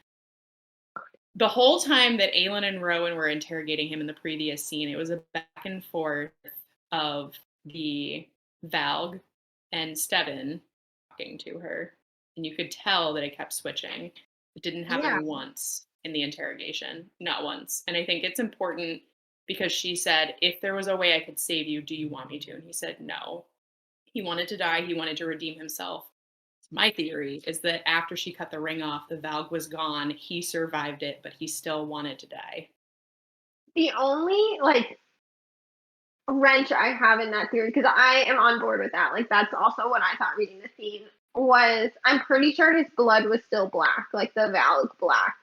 The whole time that Aelin and Rowan were interrogating him in the previous scene, it was a back and forth of the Valg and Steven talking to her. And you could tell that it kept switching. It didn't Yeah. happen once in the interrogation, not once. And I think it's important because she said, if there was a way I could save you, do you want me to? And he said, no. He wanted to die. He wanted to redeem himself. My theory is that after she cut the ring off, the Valg was gone. He survived it, but he still wanted to die. The only like wrench I have in that theory, because I am on board with that. Like, that's also what I thought reading the scene was. I'm pretty sure his blood was still black, like the Valg black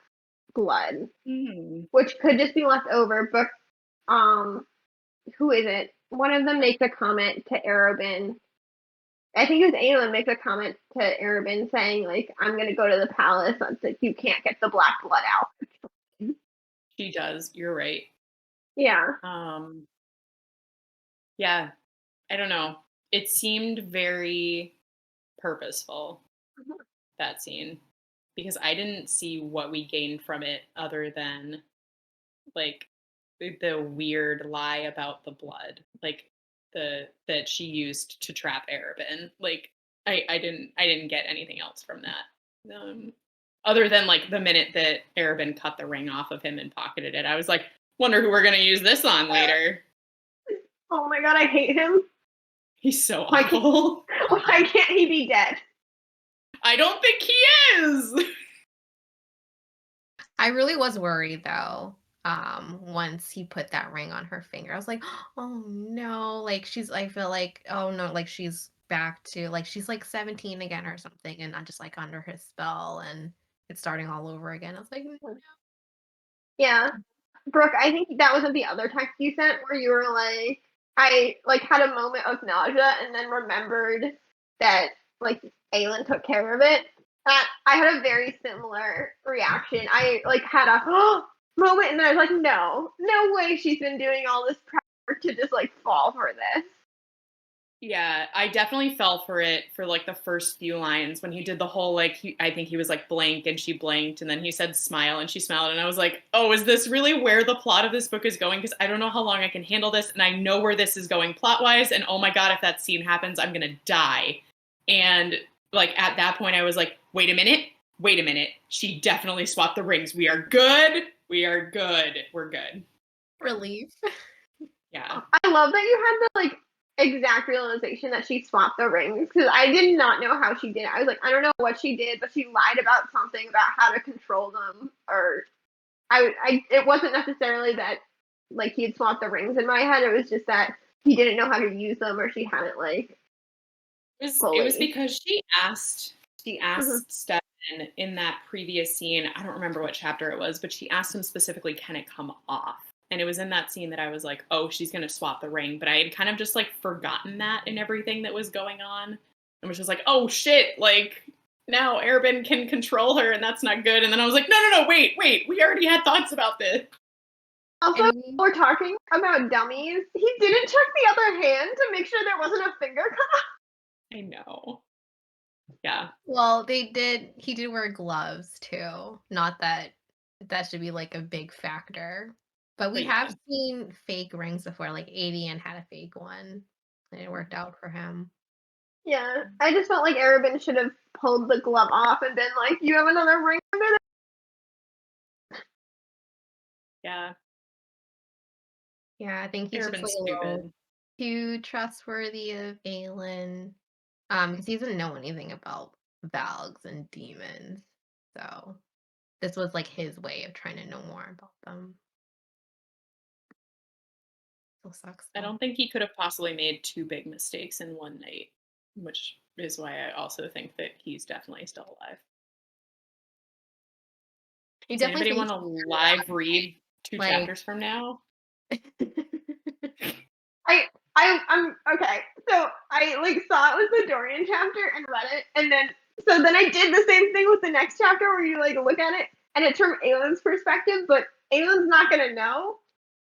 blood, Hmm. which could just be left over. But who is it? One of them makes a comment to Arobynn. I think it was Aelin makes a comment to Arobynn saying like, "I'm gonna go to the palace. That's like you can't get the black blood out." She does. You're right. Yeah. Um, yeah, I don't know. It seemed very purposeful, that scene, because I didn't see what we gained from it other than like the weird lie about the blood, like the that she used to trap Arobynn. Like I didn't get anything else from that. Other than like the minute that Arobynn cut the ring off of him and pocketed it, I was like, wonder who we're gonna use this on later. Oh my god, I hate him. He's so Why can't awful. why can't he be dead? I don't think he is. I really was worried though. Once he put that ring on her finger, I was like, oh no, like I feel like, oh no, like she's back to like she's like 17 again or something, and I'm just like under his spell and it's starting all over again. I was like, Yeah. Brooke, I think that wasn't the other text you sent where you were like, I like had a moment of nausea and then remembered that like Aelin took care of it. I had a very similar reaction. I like had a moment and then I was like, no way she's been doing all this prep to just like fall for this. Yeah, I definitely fell for it for like the first few lines when he did the whole like I think he was like blank and she blinked and then he said smile and she smiled and I was like, "Oh, is this really where the plot of this book is going because I don't know how long I can handle this and I know where this is going plot-wise and oh my god, if that scene happens, I'm going to die." And like at that point I was like, "Wait a minute. Wait a minute. She definitely swapped the rings. We are good. We are good. We're good." Relief. Yeah. I love that you had the like exact realization that she swapped the rings because I did not know how she did it. I was like, I don't know what she did, but she lied about something about how to control them, or it wasn't necessarily that like he had swapped the rings in my head. It was just that he didn't know how to use them, or she hadn't like It was fully. because she asked Stefan in that previous scene, I don't remember what chapter it was, but she asked him specifically, can it come off? And it was in that scene that I was like, oh, she's going to swap the ring. But I had kind of just like forgotten that in everything that was going on. And was just like, oh shit, like now Arobynn can control her and that's not good. And then I was like, no, wait, we already had thoughts about this. Also, And we're talking about dummies. He didn't check the other hand to make sure there wasn't a finger cut. I know. Yeah. well, he did wear gloves too. Not that that should be like a big factor. But we But yeah. have seen fake rings before, like Aden had a fake one. And it worked out for him. Yeah, I just felt like Arobynn should have pulled the glove off and been like, "You have another ring under there." Yeah. Yeah, I think he's just like Arabynn's a little stupid. too trustworthy of Aelin. Because he doesn't know anything about Valgs and demons. So this was like his way of trying to know more about them. Still sucks I though. don't think he could have possibly made two big mistakes in one night, which is why I also think that he's definitely still alive. He Does anybody definitely want to live read two like chapters from now? I'm okay. So I like saw it was the Dorian chapter and read it, and then I did the same thing with the next chapter where you like look at it and it's from Aelin's perspective, but Aelin's not gonna know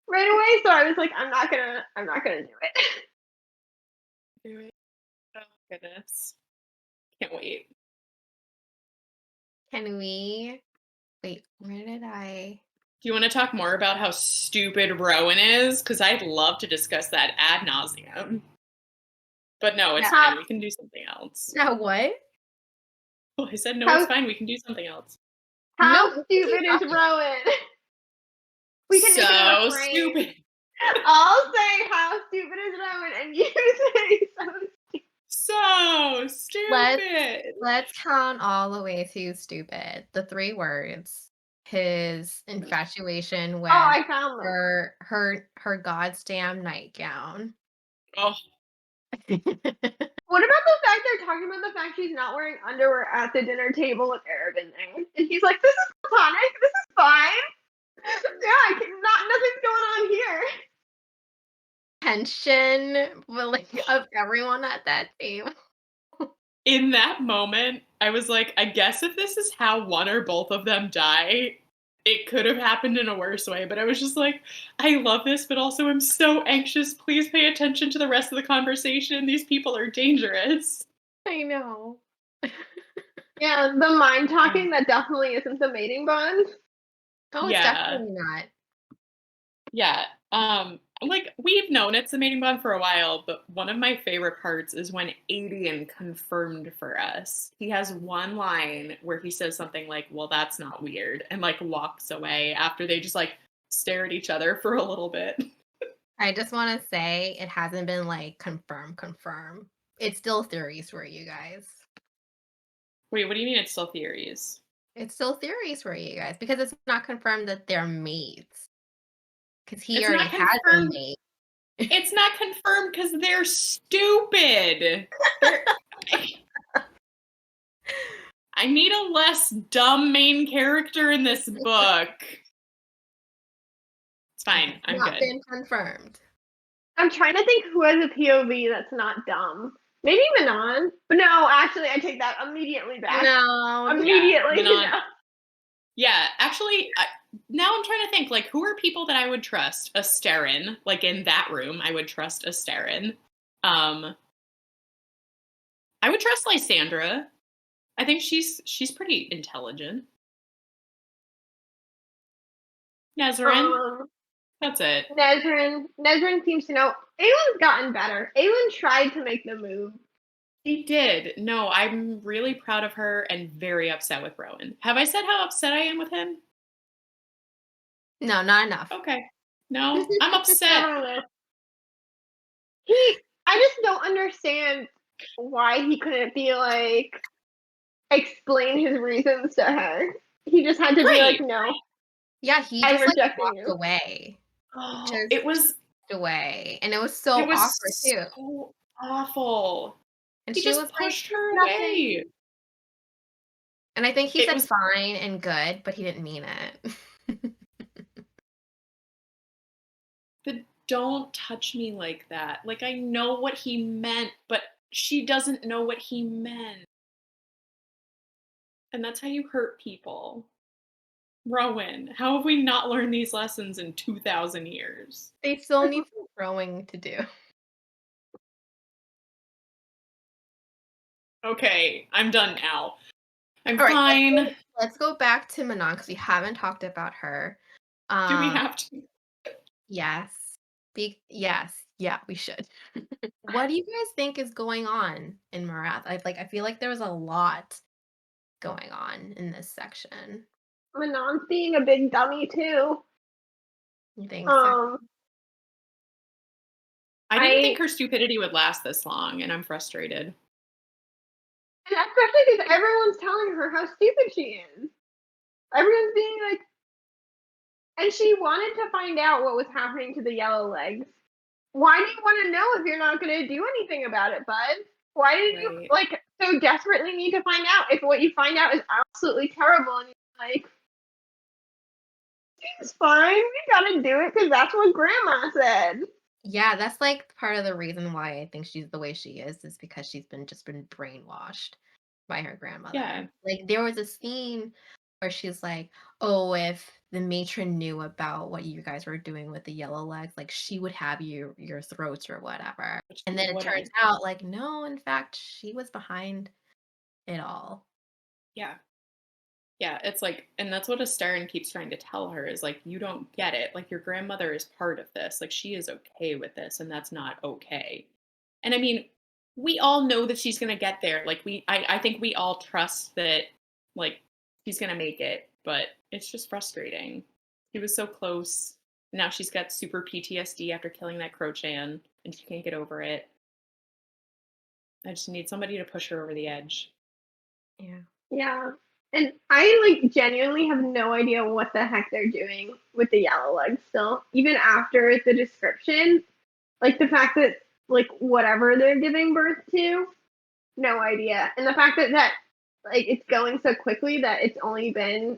right away. So I was like, I'm not gonna do it. Do it. Oh goodness. Can't wait. Can we wait, where did I Do you want to talk more about how stupid Rowan is? Because I'd love to discuss that ad nauseum. But no, it's Yeah. fine. We can do something else. now what? Oh, I said no, How it's fine. We can do something else. how No, stupid is Rowan? We can make it a So refrain. stupid. I'll say how stupid is Rowan, and you say so. So stupid. Let's count all the way to stupid. The 3 words. His infatuation Oh, with I found them. her goddamn nightgown. Oh, What about the fact they're talking about the fact she's not wearing underwear at the dinner table with Arobynn there? And he's like, this is platonic, this is fine. Yeah, nothing's going on here. Tension of everyone at that table. in that moment, I was like, I guess if this is how one or both of them die, it could have happened in a worse way. But I was just like, I love this, but also I'm so anxious. Please pay attention to the rest of the conversation. These people are dangerous. I know. Yeah, the mind talking that definitely isn't the mating bond. Oh, it's Yeah. definitely not. Yeah. Like we've known it's the mating bond for a while, but one of my favorite parts is when Aden confirmed for us. He has one line where he says something like, well, that's not weird, and like walks away after they just like stare at each other for a little bit. I just want to say it hasn't been like confirm. It's still theories for you guys. Wait, what do you mean it's still theories? It's still theories for you guys because it's not confirmed that they're mates. Because he It's already not has a confirmed. mate. It's not confirmed because they're stupid. I need a less dumb main character in this book. It's fine. I'm Not good. been confirmed. I'm trying to think who has a POV that's not dumb. Maybe Manon. But no, actually, I take that immediately back. No. Immediately. Yeah, Manon. No. Yeah, actually, now I'm trying to think, like, who are people that I would trust? Asterin, like, in that room, I would trust Asterin. I would trust Lysandra. I think she's pretty intelligent. Nezrin, that's it. Nezrin seems to know. Aelin's gotten better. Aelin tried to make the move. She did. No, I'm really proud of her and very upset with Rowan. Have I said how upset I am with him? No, not enough. Okay. No, I'm I upset. don't know. I just don't understand why he couldn't be like explain his reasons to her. He just had to be like, Right. no, Yeah, he I'm just, like, rejecting walked you. away. Oh, Just walked away, and it was so it was awkward too. so awful. And He she just was like, pushed her "Nothing." away. And I think he It said was fine and good, but he didn't mean it. the don't touch me like that. Like I know what he meant, but she doesn't know what he meant. And that's how you hurt people. Rowan, how have we not learned these lessons in 2,000 years? They still need some growing to do. Okay, I'm done now. I'm Alright, fine. let's go back to Manon because we haven't talked about her. Do we Um, have to? yes. Yes. Yeah, we should. What do you guys think is going on in Marath? I feel like there was a lot going on in this section. Manon's being a big dummy too. You think so? Um, I didn't think I her stupidity would last this long, and I'm frustrated. and especially because everyone's telling her how stupid she is. Everyone's being like, and she wanted to find out what was happening to the yellowlegs. Why do you want to know if you're not going to do anything about it, bud? Why did you Right. like so desperately need to find out if what you find out is absolutely terrible and you're like, it's fine, we gotta do it because that's what grandma said. Yeah, that's, like, part of the reason why I think she's the way she is because she's been brainwashed by her Yeah. grandmother. Like, there was a scene where she's like, "Oh, if the matron knew about what you guys were doing with the yellow legs, like, she would have your throats or whatever." But And she then it turns wouldn't. out, like, no, in fact, she was behind it all. Yeah. Yeah, it's like, and that's what Astarion keeps trying to tell her is like, you don't get it. Like, your grandmother is part of this. Like, she is okay with this, and that's not okay. And I mean, we all know that she's gonna get there. Like, I think we all trust that, like, she's gonna make it, but it's just frustrating. She was so close. Now she's got super PTSD after killing that Crochan, and she can't get over it. I just need somebody to push her over the edge. Yeah. Yeah. And I like genuinely have no idea what the heck they're doing with the yellow legs still. Even after the description, like the fact that like whatever they're giving birth to, no idea. And the fact that like it's going so quickly that it's only been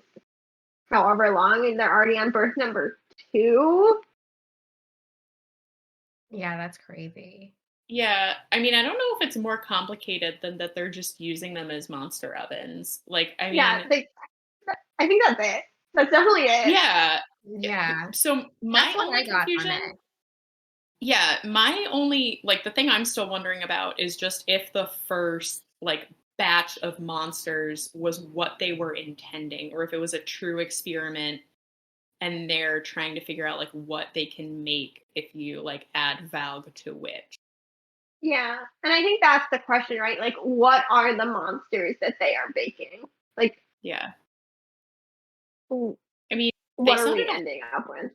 however long and they're already on birth number 2. Yeah, that's crazy. Yeah, I mean, I don't know if it's more complicated than that they're just using them as monster ovens. Like, I Yeah, mean, I think that's it. That's definitely it. yeah. Yeah. So That's my what only I got from confusion, it. yeah, my only like the thing I'm still wondering about is just if the first like batch of monsters was what they were intending, or if it was a true experiment and they're trying to figure out like what they can make if you like add Valg to Witch. Yeah. And I think that's the question, right? Like what are the monsters that they are baking? Like Yeah. w- I mean, they what are we sounded a ending up with?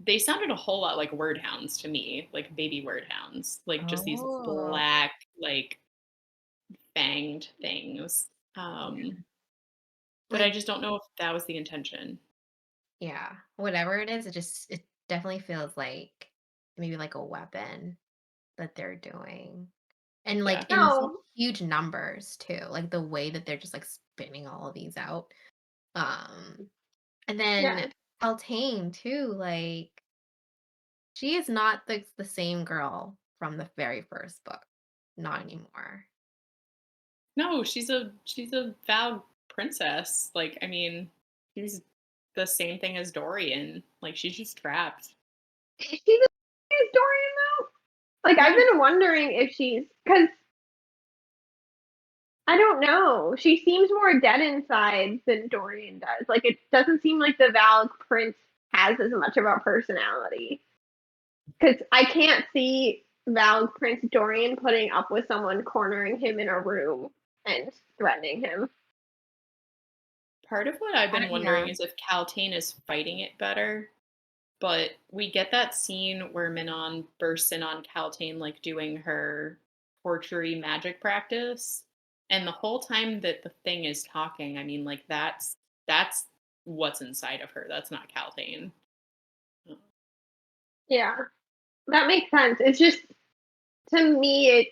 they sounded a whole lot like word hounds to me, like baby word hounds, like just these Oh. black, like fanged things. But I Like, just don't know if that was the intention. yeah, whatever it is, it definitely feels like maybe like a weapon that they're doing. And Yeah. like in such No. huge numbers too. Like the way that they're just like spinning all of these out. Um and then Yeah. Beltane too, like she is not the same girl from the very first book. Not anymore. No, she's a Valg princess. Like, I mean, she's the same thing as Dorian. Like, she's just trapped. Is she the historian though? Like I've Yeah. been wondering if she's because I don't know. She seems more dead inside than Dorian does. Like it doesn't seem like the Valg prince has as much of a personality. Because I can't see Valg Prince Dorian putting up with someone cornering him in a room and threatening him. Part of what I've been Yeah. wondering is if Calaena is fighting it better But we get that scene where Manon bursts in on Calaene, like doing her tortury magic practice. And the whole time that the thing is talking, I mean, like that's what's inside of her. That's not Calaene. Yeah, that makes sense. It's just to me,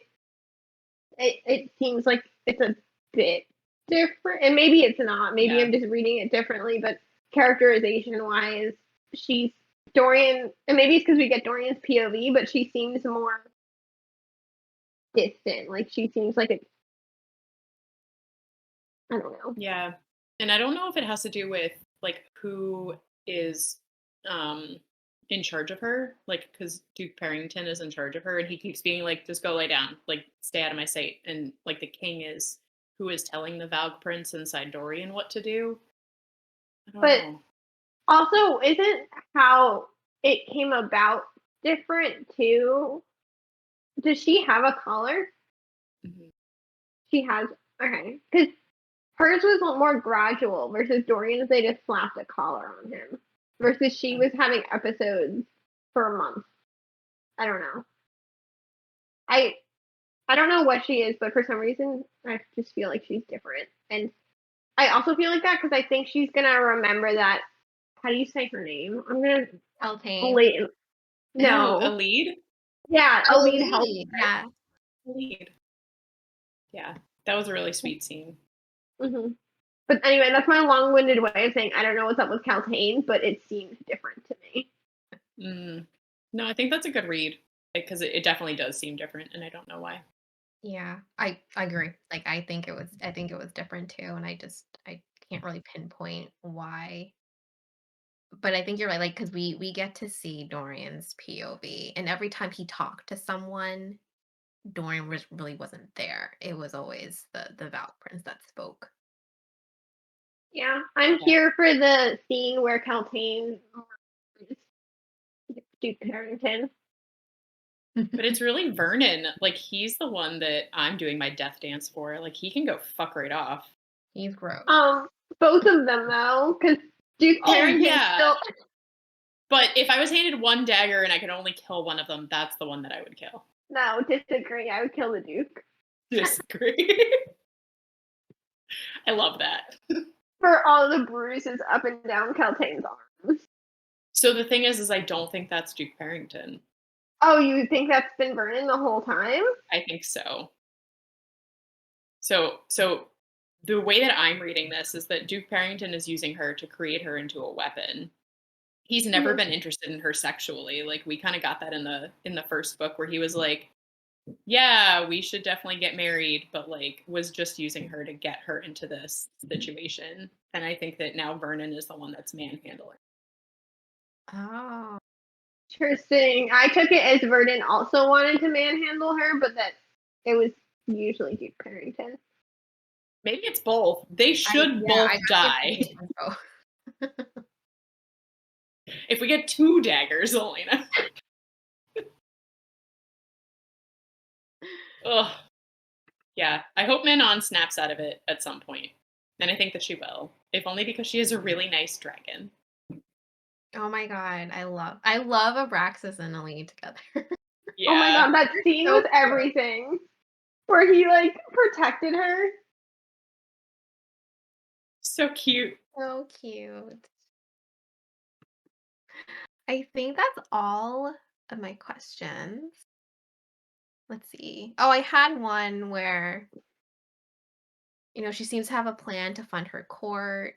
it seems like it's a bit different, and maybe it's not. Maybe Yeah. I'm just reading it differently. But characterization wise, she's Dorian, and maybe it's because we get Dorian's POV, but she seems more distant. Like she seems like it. I don't know. Yeah. And I don't know if it has to do with like who is um in charge of her, like because Duke Parrington is in charge of her and he keeps being like, just go lay down, like stay out of my sight. And like the king is who is telling the Valg Prince inside Dorian what to do. I don't But know. also, isn't how it came about different too? Does she have a collar? Mhm. She has. Okay, because hers was a lot more gradual versus Dorian's. They just slapped a collar on him. Versus she was having episodes for a month. I don't know. I I don't know what she is, but for some reason I just feel like she's different. And I also feel like that because I think she's gonna remember that. How do you say her name? I'm gonna Beltane. late. Oh, a No. lead? Yeah, a Oh, lead help. Lee. Yeah. A lead. Yeah. That was a really sweet scene. Hmm. But anyway, that's my long-winded way of saying I don't know what's up with Calaene, but it seemed different to me. Mm. No, I think that's a good read. Because it definitely does seem different, and I don't know why. Yeah. I agree. Like I think it was different too, and I can't really pinpoint why. But I think you're right, like, because we get to see Dorian's POV, and every time he talked to someone, Dorian really wasn't there. It was always the Valk Prince that spoke. Yeah, I'm Yeah. here for the scene where Calaene Duke Harrington. But it's really Vernon. Like he's the one that I'm doing my death dance for. Like he can go fuck right off. He's gross. Both of them though, because Duke Oh Harrington yeah. still. But if I was handed one dagger and I could only kill one of them, that's the one that I would kill. No, disagree. I would kill the Duke Disagree. I love that. for all the bruises up and down Calane's arms. So the thing is I don't think that's Duke Parrington. Oh, you think that's been Vernon the whole time? I think so. So the way that I'm reading this is that Duke Parrington is using her to create her into a weapon. He's never Mhm. been interested in her sexually. Like we kind of got that in the first book where he was like, yeah, we should definitely get married, but like was just using her to get her into this situation. And I think that now Vernon is the one that's manhandling. Oh. Interesting. I took it as Vernon also wanted to manhandle her, but that it was usually Duke Parrington. Maybe it's both. They should I both got the die. impression both. If we get two daggers, Elena. Ugh. Yeah, I hope Manon snaps out of it at some point. And I think that she will. If only because she is a really nice dragon. Oh my god, I love Abraxas and Aelin together. Oh my Yeah. god, that scene So was cute. everything. Where he like protected her. So cute. So cute. I think that's all of my questions. Let's see. Oh, I had one where, she seems to have a plan to fund her court,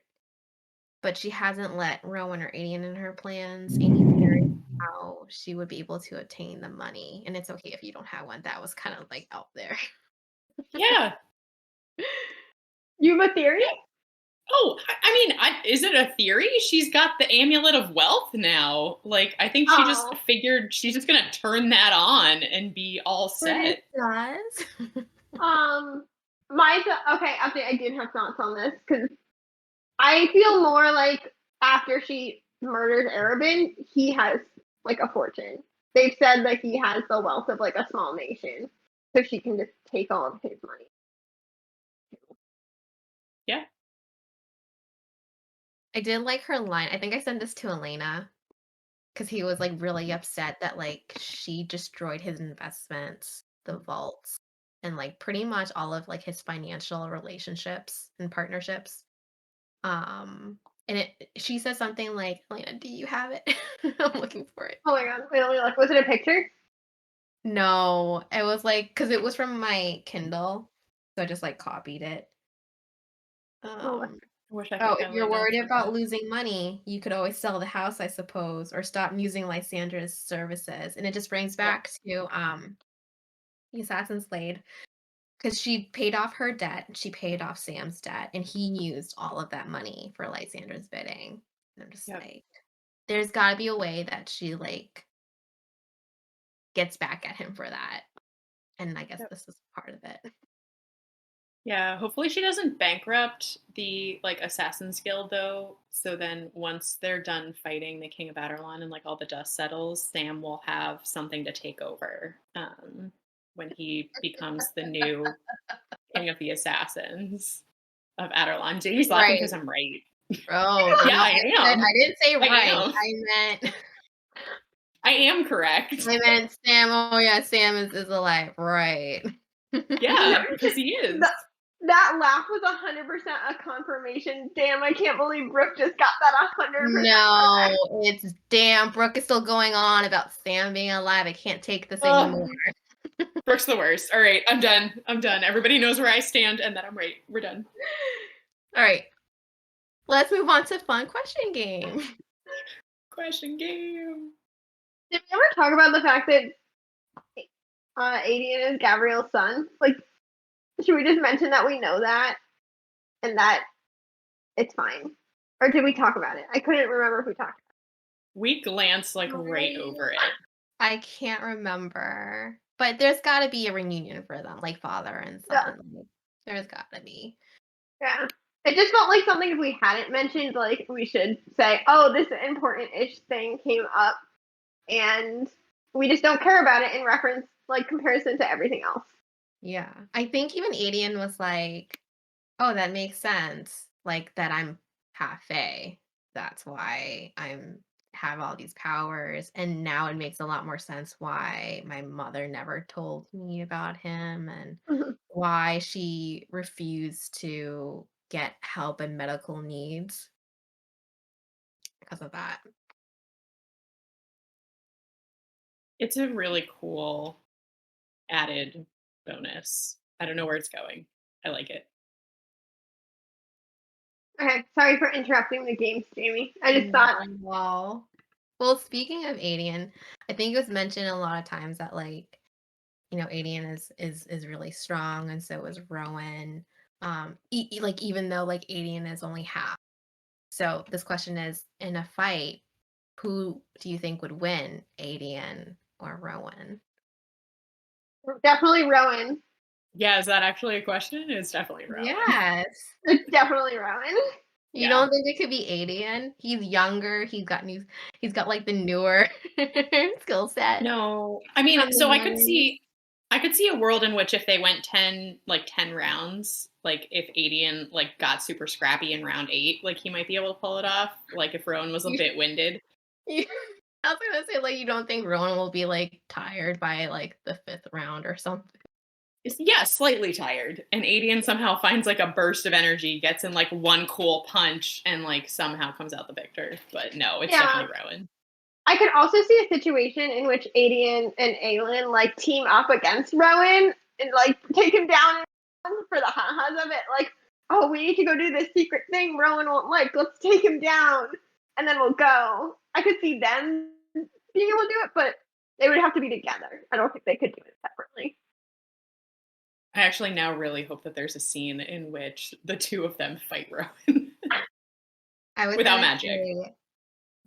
but she hasn't let Rowan or Aden in her plans. And he's curious how she would be able to obtain the money. And it's okay if you don't have one. That was kind of like out there. Yeah. You have a theory? Oh, I mean, is it a theory? She's got the amulet of wealth now. Like, I think she just Oh, figured she's just gonna turn that on and be all But it set. does. okay, update. I did have thoughts on this because I feel more like after she murders Arobynn, he has like a fortune. They've said that he has the wealth of like a small nation, so she can just take all of his money. Yeah. I did like her line. I think I sent this to Elena. because he was like really upset that like she destroyed his investments, the vaults, and like pretty much all of like his financial relationships and partnerships. And she said something like, "Elena, do you have it?" I'm looking for it. Oh my god. Wait, let me look. Was it a picture? No, it was like because it was from my Kindle, so I just like copied it. Oh, Um, I wish I oh, could if find my you're notes worried for about that. losing money, you could always sell the house, I suppose, or stop using Lysandra's services. And it just brings Yep. back to the Assassin's Blade because she paid off her debt, she paid off Sam's debt, and he used all of that money for Lysandra's bidding. And I'm just Yep. like, there's got to be a way that she like gets back at him for that. And I guess Yep. this is part of it. Yeah, hopefully she doesn't bankrupt the like Assassin's Guild though. So then once they're done fighting the King of Adarlan and like all the dust settles, Sam will have something to take over when he becomes the new King of the Assassins of Adarlan. Jamie's laughing Right. because I'm right. Oh, Yeah, I am. I didn't say I right. am. I meant I am correct. I meant Sam. Oh yeah, Sam is alive. Right. Yeah, because he is. That laugh was 100% a confirmation. Damn, I can't believe Brooke just got that 100% No, correct. it's damn. Brooke is still going on about Sam being alive. I can't take this Ugh. anymore. Brooke's the worst. All right, I'm done. I'm done. Everybody knows where I stand and that I'm right. We're done. All right, let's move on to fun question game. Question game. Did we ever talk about the fact that Aden is Gabriel's son? Like, should we just mention that we know that and that it's fine? Or did we talk about it? I couldn't remember if we talked. We glanced like right over it. I can't remember, but there's got to be a reunion for them, like father and Yeah. son. Like, there's got to be. Yeah. It just felt like something if we hadn't mentioned, like we should say, oh, this important-ish thing came up, and we just don't care about it in reference, like comparison to everything else. Yeah, I think even Aden was like, "Oh, that makes sense. Like that I'm half Fae. That's why I'm have all these powers." And now it makes a lot more sense why my mother never told me about him and Mhm. why she refused to get help in medical needs because of that. It's a really cool added bonus. I don't know where it's going. I like it. Okay, sorry for interrupting the games, Jamie. I just thought, Mm, wow. Well, speaking of Aden, I think it was mentioned a lot of times that like Aden is really strong, and so is Rowan. Like even though like Aden is only half. So this question is, in a fight, who do you think would win, Aden or Rowan? definitely Rowan. Yeah, is that actually a question? It's definitely Rowan. Yes. It's definitely Rowan. You Yeah. don't think it could be Aden? He's younger. He's got like the newer skill set. No. I mean, From the so young. I could see a world in which if they went 10 rounds, like if Aden like got super scrappy in round 8, like he might be able to pull it off. Like if Rowan was a You, bit winded. you, I was gonna say like you don't think Rowan will be like tired by like the fifth round or something. Yeah, slightly tired. And Aden somehow finds like a burst of energy, gets in like one cool punch, and like somehow comes out the victor. But no, it's Yeah. definitely Rowan. I could also see a situation in which Aden and Aelin like team up against Rowan and like take him down for the ha-has of it. Like, oh, we need to go do this secret thing Rowan won't like. Let's take him down, and then we'll go. I could see them being able to do it, but they would have to be together. I don't think they could do it separately. I actually now really hope that there's a scene in which the two of them fight Rowan I was without gonna magic. say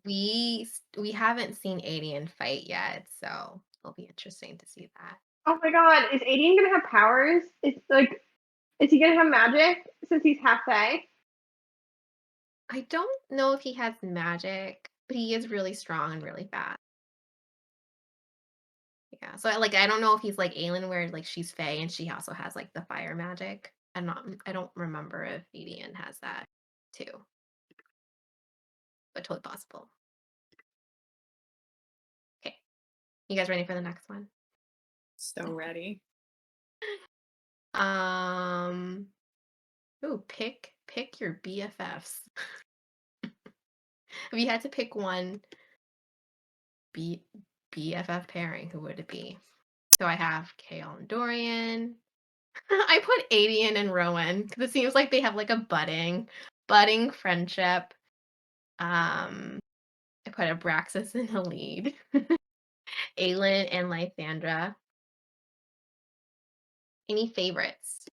we haven't seen Aden fight yet, so it'll be interesting to see that. Oh my god, is Aiden gonna have powers? Is he gonna have magic since he's half Fae? I don't know if he has magic, but he is really strong and really fast. Yeah, so I don't know if he's like Aelin where like she's Fae and she also has like the fire magic. I don't remember if Aden has that too, but totally possible. You guys ready for the next one? So ready. Pick your BFFs. If you had to pick one B BFF pairing, who would it be? So I have Kale and Dorian. I put Aden and Rowan because it seems like they have like a budding friendship. I put Abraxas in the lead. Aelin and Lysandra. Any favorites?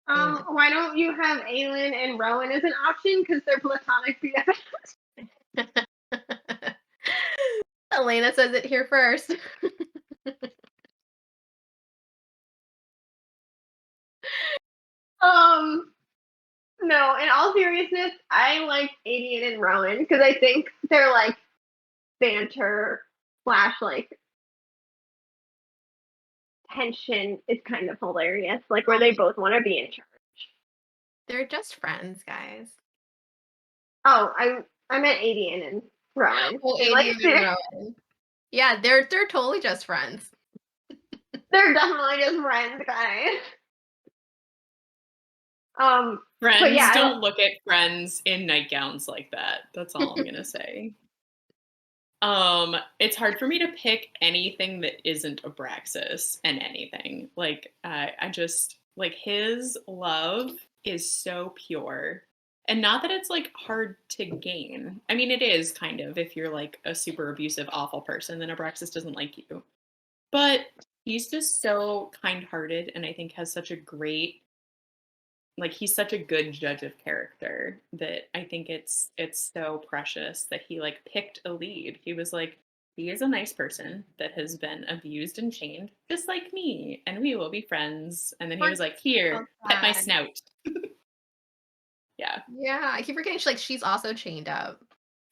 Anyone? Why don't you have Aelin and Rowan as an option? Because they're platonic BFFs. Elena says it here first. No, in all seriousness, I like Aden and Rowan because I think they're like banter slash like tension is kind of hilarious. Like where they both want to be in charge. They're just friends, guys. Oh, I meant Aden and Rowan. Well, They Aden and Rowan. Yeah, they're totally just friends. They're definitely just friends, guys. Friends yeah, don't look at friends in nightgowns like that. That's all I'm gonna say. It's hard for me to pick anything that isn't Abraxas and anything. Like, I just like his love is so pure. And not that it's like hard to gain. I mean, it is kind of if you're like a super abusive, awful person, then Abraxas doesn't like you. But he's just so kind-hearted and I think has such a great like he's such a good judge of character that I think it's so precious that he like picked a lead. He was like, he is a nice person that has been abused and chained, just like me, and we will be friends. And then he was like, here, pet my snout. Yeah. Yeah, I keep forgetting she's also chained up.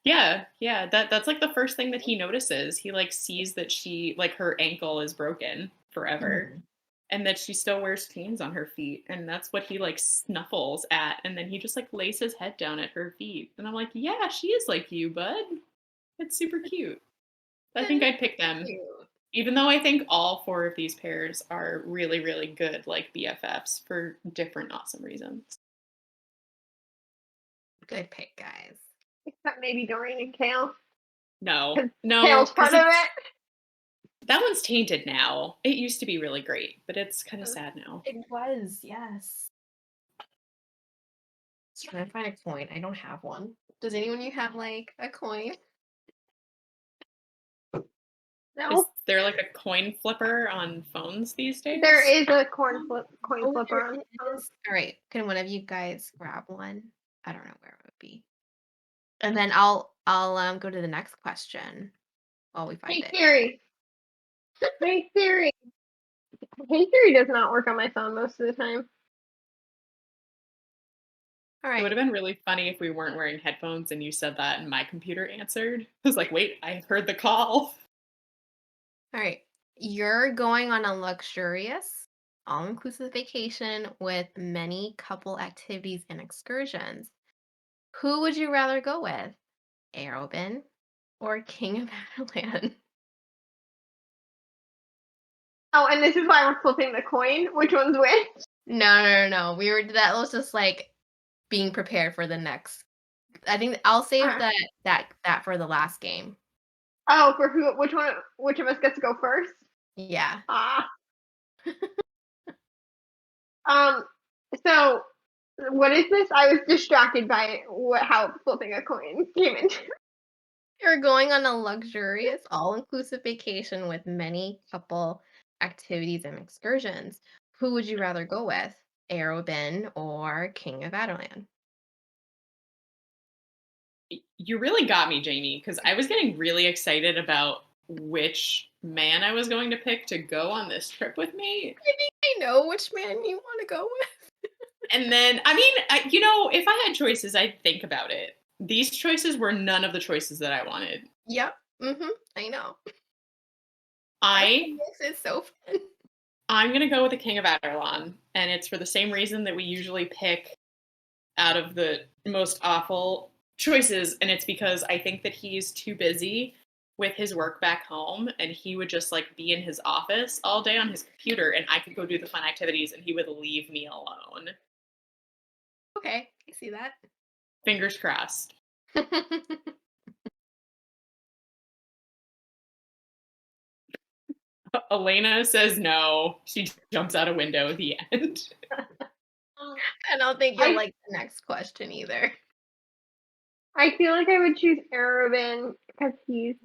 Yeah, yeah. That's like the first thing that he notices. He like sees that she like her ankle is broken forever. Mhm. And that she still wears chains on her feet, and that's what he like snuffles at, and then he just like lays his head down at her feet, and I'm like, yeah, she is like you, bud. It's super cute. I think I'd pick them, Cute. even though I think all four of these pairs are really, really good, like BFFs for different awesome reasons. Good pick, guys. except maybe Dorian and Kale. No, 'Cause no, Kale's part of it. that one's tainted now. It used to be really great, but it's kind of sad now. It was, yes. Just trying to find a coin. I don't have one. Does anyone you have like a coin? No, Is there like a coin flipper on phones these days? there is a coin flipper There on. is. All right. Can one of you guys grab one? I don't know where it would be. And then I'll go to the next question while we find Hey it. Siri. Hey Siri. Hey Siri does not work on my phone most of the time. All It would right. have been really funny if we weren't wearing headphones and you said that and my computer answered. I was like, wait, I heard the call. All right. You're going on a luxurious, all-inclusive vacation with many couple activities and excursions. Who would you rather go with? Arobynn or King of Aden? Oh, and this is why we're flipping the coin. Which one's which? No. That was just like being prepared for the next. I think I'll save that for the last game. Oh, for who? Which one? Which of us gets to go first? Yeah. Ah. So what is this? I was distracted by how flipping a coin came into. You're going on a luxurious, all-inclusive vacation with many couple activities and excursions. Who would you rather go with? Arobynn or King of Aden? You really got me, Jamie, because I was getting really excited about which man I was going to pick to go on this trip with me. I know which man you want to go with. And then, I mean, if I had choices, I'd think about it. These choices were none of the choices that I wanted. Yep. I know. I Makes it so fun. I'm gonna go with the King of Adelon, and it's for the same reason that we usually pick out of the most awful choices, and it's because I think that he's too busy with his work back home, and he would just like be in his office all day on his computer, and I could go do the fun activities and he would leave me alone. Okay, I see that. Fingers crossed. Elena says no. She jumps out a window at the end. I don't think you'll I like the next question either. I feel like I would choose Arobynn because he's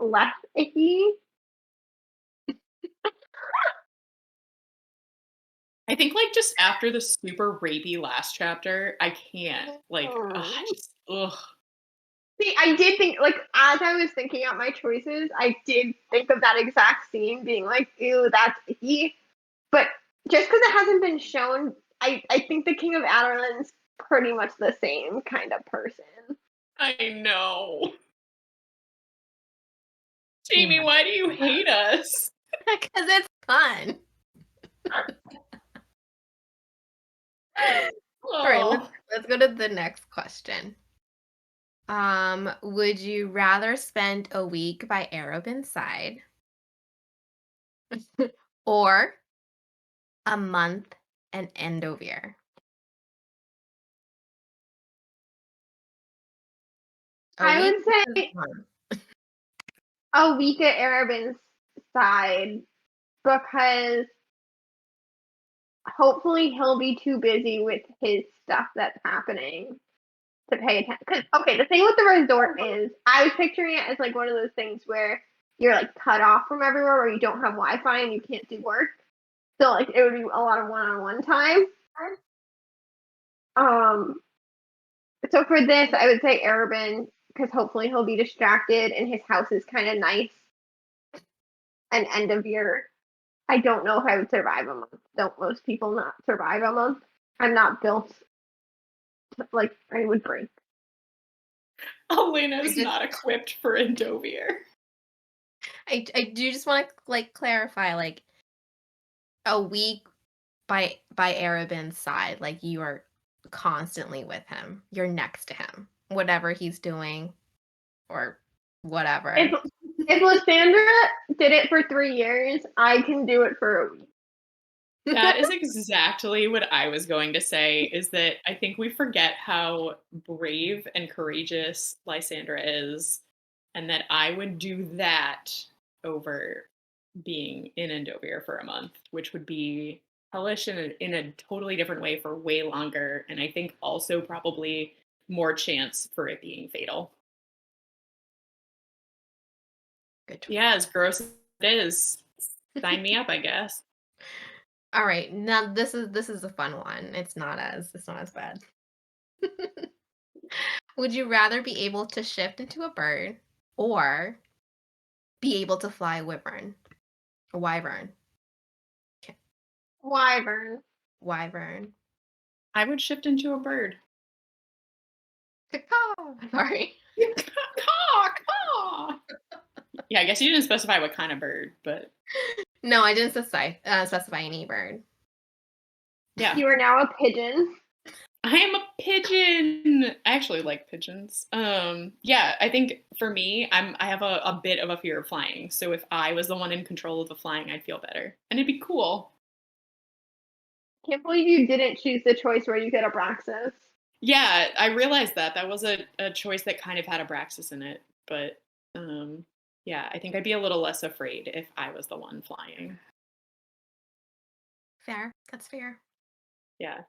less icky. I think like just after the super rapey last chapter, I can't. Like, ugh. See, I did think, like, as I was thinking out my choices, I did think of that exact scene being like, ew, that's icky. But just because it hasn't been shown, I think the King of Aderlin's pretty much the same kind of person. I know. Jamie, why do you hate us? Because it's fun. All right, Oh. let's go to the next question. Would you rather spend a week by Arobynn's side or a month in Endovir? A I week would versus say a month. a week at Arabynn's side because hopefully he'll be too busy with his stuff that's happening to pay attention. Because okay, the thing with the resort is, I was picturing it as like one of those things where you're like cut off from everywhere, where you don't have Wi-Fi and you can't do work. So like it would be a lot of one-on-one time. Um, so for this, I would say Arobynn because hopefully he'll be distracted and his house is kind of nice. And end of year, I don't know if I would survive a month. Don't most people not survive a month? I'm not built like I would break. Elena's not equipped for Endovir. I do just want to like clarify, like a week by Arobynn's side, like you are constantly with him. You're next to him, whatever he's doing or whatever. If Lysandra did it for 3 years, I can do it for a week. That is exactly what I was going to say, is that I think we forget how brave and courageous Lysandra is, and that I would do that over being in Endovir for a month, which would be hellish in a totally different way for way longer, and I think also probably more chance for it being fatal. Good choice. Yeah, as gross as it is, sign me up, I guess. All right, now this is a fun one. It's not as bad. Would you rather be able to shift into a bird or be able to fly a wyvern? A wyvern. Wyvern. Wyvern. I would shift into a bird. Sorry. Caw, caw. Yeah, I guess you didn't specify what kind of bird, but No, I didn't specify any bird. yeah. You are now a pigeon. I am a pigeon. I actually like pigeons. Yeah, I think for me, I have a bit of a fear of flying. So if I was the one in control of the flying, I'd feel better. And it'd be cool. Can't believe you didn't choose the choice where you get Abraxas. Yeah, I realized that was a choice that kind of had Abraxas in it. But yeah, I think I'd be a little less afraid if I was the one flying. Fair. That's fair. Yeah.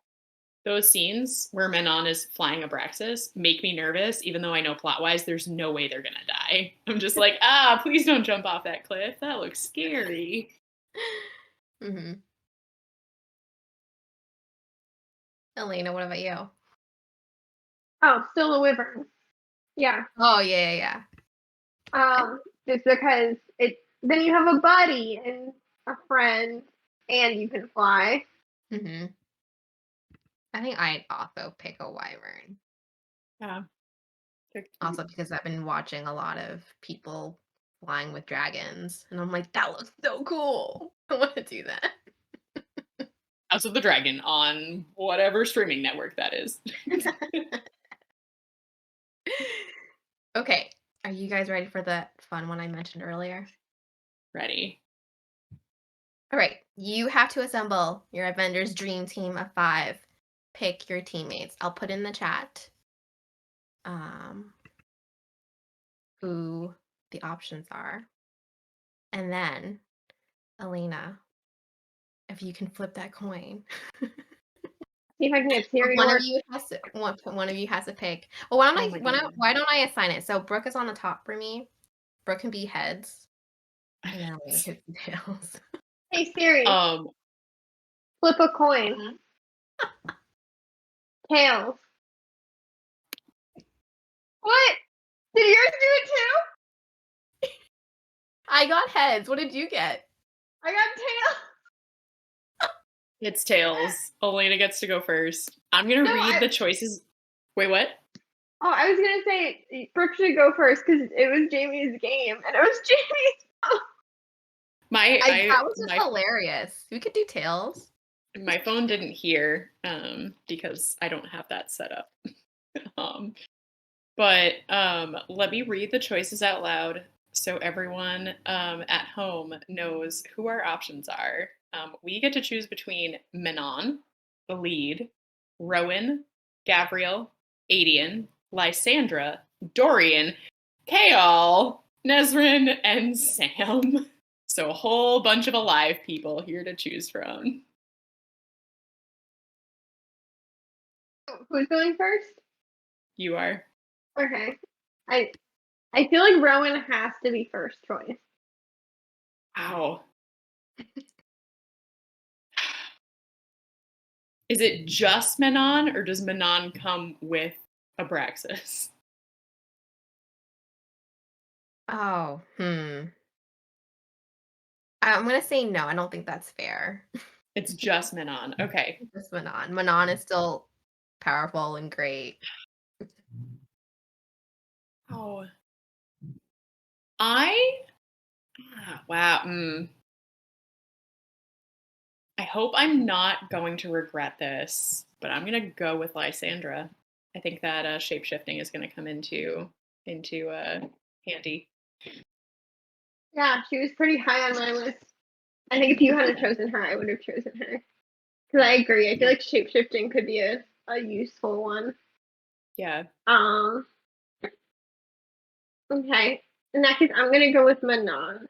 Those scenes where Manon is flying Abraxas make me nervous, even though I know plot-wise there's no way they're gonna die. I'm just like, please don't jump off that cliff. That looks scary. Mm-hmm. Elena, what about you? Oh, still a wyvern. Yeah. Oh, yeah. Just because then you have a buddy and a friend, and you can fly. Mm-hmm. I think I'd also pick a wyvern. Yeah. Also because I've been watching a lot of people flying with dragons, and I'm like, that looks so cool. I want to do that. House of the Dragon on whatever streaming network that is. Okay, Are you guys ready for the fun one I mentioned earlier? Ready. All right. You have to assemble your Avengers dream team of 5. Pick your teammates. I'll put in the chat who the options are. And then, Alina, if you can flip that coin. See if I can get Siri to One of work. you has to one of you has to pick. Well, why don't Oh my God. why don't I assign it? So Brooke is on the top for me. Brooke can be heads, and then Alina can be tails. Hey Siri, Um, flip a coin. Tails. What? Did yours do it too? I got heads. What did you get? I got tails. it's tails. Elena gets to go first. I'm gonna read the choices. Wait, what? Oh, I was gonna say Brooke should go first because it was Jamie's game and it was Jamie's. That was just hilarious. We could do tails. My phone didn't hear because I don't have that set up. But let me read the choices out loud so everyone at home knows who our options are. We get to choose between Manon, the lead, Rowan, Gabriel, Aden, Lysandra, Dorian, Kaol, Nesrin, and Sam. So a whole bunch of alive people here to choose from. Who's going first? You are. Okay. I feel like Rowan has to be first choice. Wow. Is it just Manon, or does Manon come with Abraxas? Oh, I'm gonna say no. I don't think that's fair. It's just Manon. Okay. Just Manon. Manon is still powerful and great. Oh. I. Wow. I hope I'm not going to regret this, but I'm gonna go with Lysandra. I think that shapeshifting is gonna come into handy. Yeah, she was pretty high on my list. I think if you hadn't chosen her, I would have chosen her. Because I agree. I feel like shapeshifting could be a useful one. Yeah. Okay. In that case, I'm gonna go with Manon.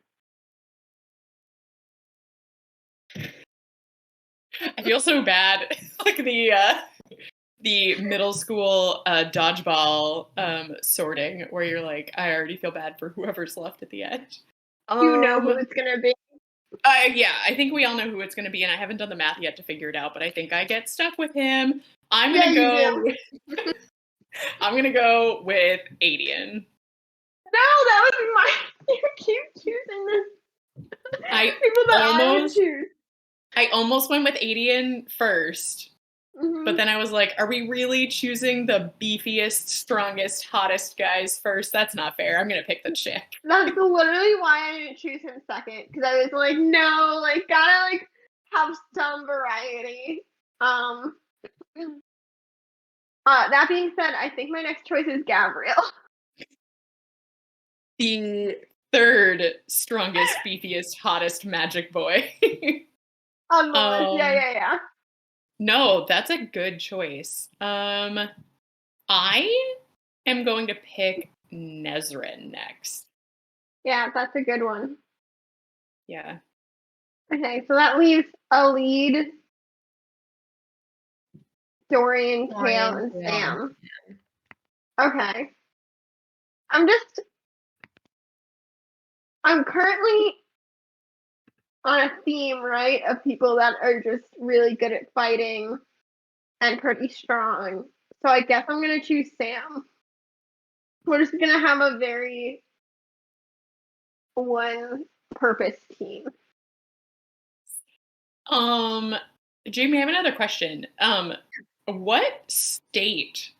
I feel so bad. Like the middle school dodgeball sorting where you're like, I already feel bad for whoever's left at the end. You know who it's gonna be. Yeah, I think we all know who it's going to be, and I haven't done the math yet to figure it out, but I think I get stuck with him. I'm gonna go. I'm gonna go with Aden. No, that was my. You keep choosing this. People that I would choose. I almost went with Aden first, but then I was like, are we really choosing the beefiest, strongest, hottest guys first? That's not fair. I'm gonna pick the chick. That's literally why I didn't choose him second, because I was like, no, like gotta like have some variety. That being said, I think my next choice is Gabriel. The third strongest, beefiest, hottest magic boy. On the list. Yeah. No, that's a good choice. I am going to pick Nesrin next. Yeah, that's a good one. Yeah. Okay, so that leaves a lead, Dorian, Kale, and Sam. Okay. I'm currently on a theme, right, of people that are just really good at fighting and pretty strong. So I guess I'm gonna choose Sam. We're just gonna have a very one purpose team. Jamie, I have another question. What state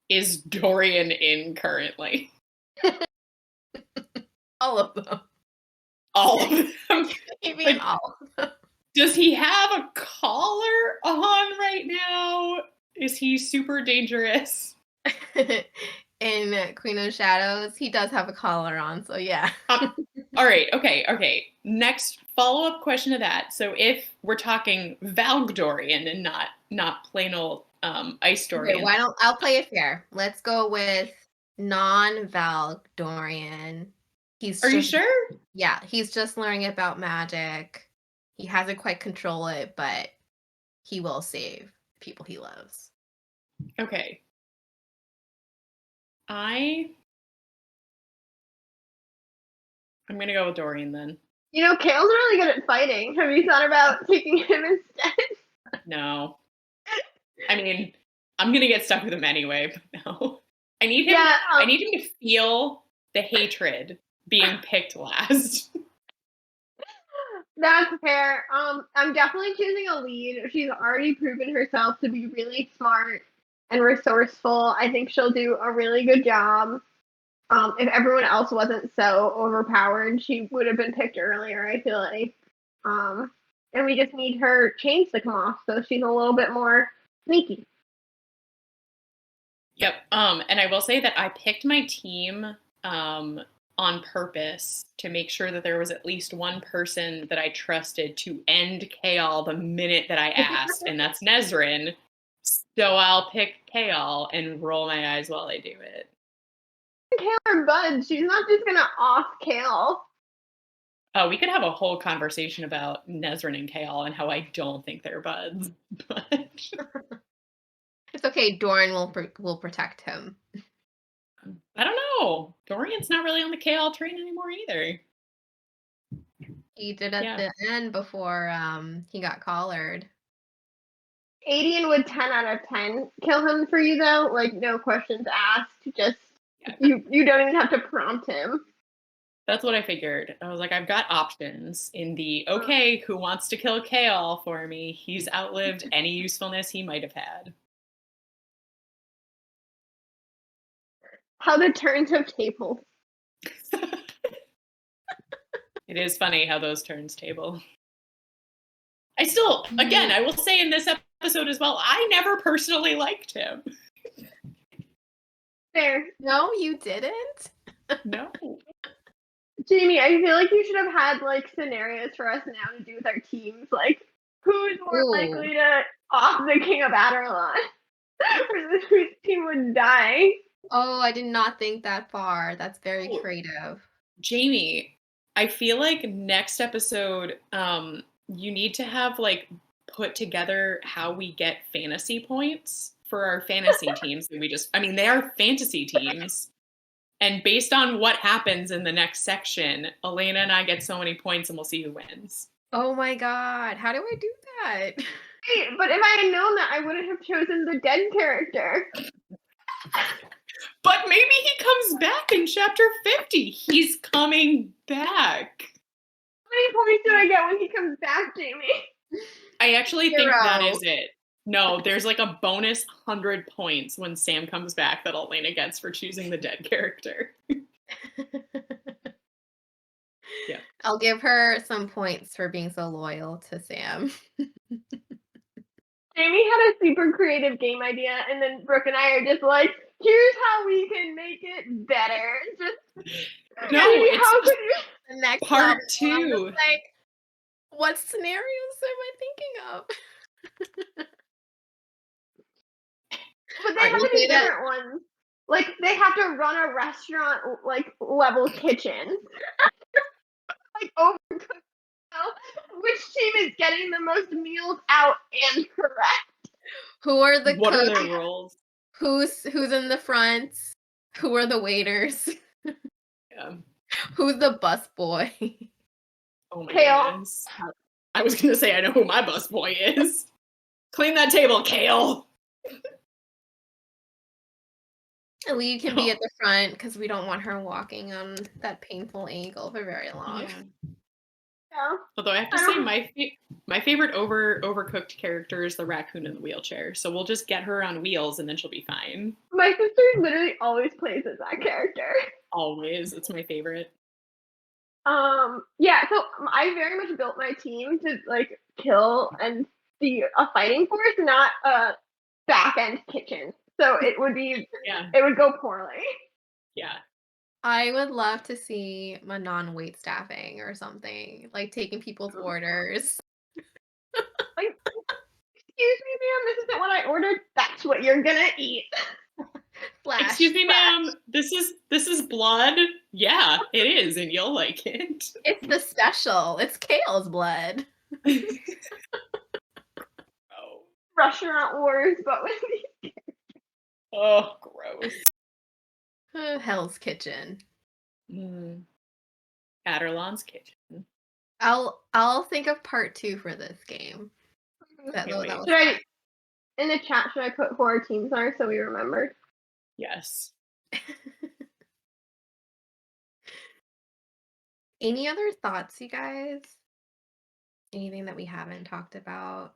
is Dorian in currently? All of them. All of them. Maybe like, all of them. Does he have a collar on right now? Is he super dangerous? in Queen of Shadows, he does have a collar on, so yeah. All right, okay. Next follow-up question to that. So if we're talking Valg Dorian and not plain old Ice Okay, Dorian. I'll play it fair. Let's go with non-Valg Dorian. Are you sure? Yeah, he's just learning about magic. He hasn't quite control it, but he will save people he loves. Okay. I'm gonna go with Dorian then. You know, Kale's really good at fighting. Have you thought about taking him instead? No. I mean, I'm gonna get stuck with him anyway, but no. I need him. Yeah, I need him to feel the hatred being picked last. That's fair. I'm definitely choosing a lead. She's already proven herself to be really smart and resourceful. I think she'll do a really good job. If everyone else wasn't so overpowered, she would have been picked earlier, I feel like. And we just need her chains to come off, so she's a little bit more sneaky. Yep. And I will say that I picked my team on purpose to make sure that there was at least one person that I trusted to end Kaol the minute that I asked, and that's Nesrin. So I'll pick Kaol and roll my eyes while I do it. Kale or Bud, she's not just gonna off Kale. Oh, we could have a whole conversation about Nesrin and Kaol and how I don't think they're buds. But It's okay. Dorian will protect him. I don't know. Dorian's not really on the Kaol train anymore either. He did at the end before he got collared. Aden would 10 out of 10 kill him for you though, like no questions asked. Just you don't even have to prompt him. That's what I figured. I was like, I've got options in the okay, who wants to kill Kaol for me? He's outlived any usefulness he might have had. How the turns have tabled. It is funny how those turns table. I still, again, I will say in this episode as well, I never personally liked him. Fair. No, you didn't? No. Jamie, I feel like you should have had like scenarios for us now to do with our teams. Like, who's more likely to off the King of Aderlon versus whose team would die? Oh, I did not think that far. That's very creative. Jamie, I feel like next episode, you need to have like put together how we get fantasy points for our fantasy teams that they are fantasy teams. And based on what happens in the next section, Elena and I get so many points and we'll see who wins. Oh my god, how do I do that? Wait, but if I had known that, I wouldn't have chosen the dead character. But maybe he comes back in chapter 50. He's coming back. How many points do I get when he comes back, Jamie? I actually think that is it. No, there's like a bonus 100 points when Sam comes back that Elena gets for choosing the dead character. Yeah. I'll give her some points for being so loyal to Sam. Jamie had a super creative game idea, and then Brooke and I are just like, here's how we can make it better. Just no, how could you? The next part level, 2. Like, what scenarios am I thinking of? But they have to be different ones. Like they have to run a restaurant like level kitchen. Like overcooked. Which team is getting the most meals out and correct? Who are the What cooks? are their roles? Who's in the front? Who are the waiters? Yeah. Who's the bus boy? Oh my Kale. goodness. I was gonna say I know who my bus boy is. Clean that table, Kale. Lee can be at the front because we don't want her walking on that painful ankle for very long. Yeah. Although I have to say my favorite overcooked character is the raccoon in the wheelchair. So we'll just get her on wheels and then she'll be fine. My sister literally always plays as that character. Always. It's my favorite. Yeah, so I very much built my team to like kill and be a fighting force, not a back end kitchen. So it would be, Yeah. it would go poorly. Yeah. I would love to see Manon wait staffing or something, like taking people's orders. Like, excuse me, ma'am, this isn't what I ordered. That's what you're gonna eat. Flash. Excuse me, flash. ma'am. This is blood. Yeah, it is, and you'll like it. It's the special. It's Kale's blood. Oh. Restaurant wars, but with me. Oh, gross. Hell's Kitchen. Adelon's kitchen. I'll think of part 2 for this game. That Can't was Should I, fun. in the chat, should I put who our teams are so we remember? Yes. Any other thoughts, you guys? Anything that we haven't talked about?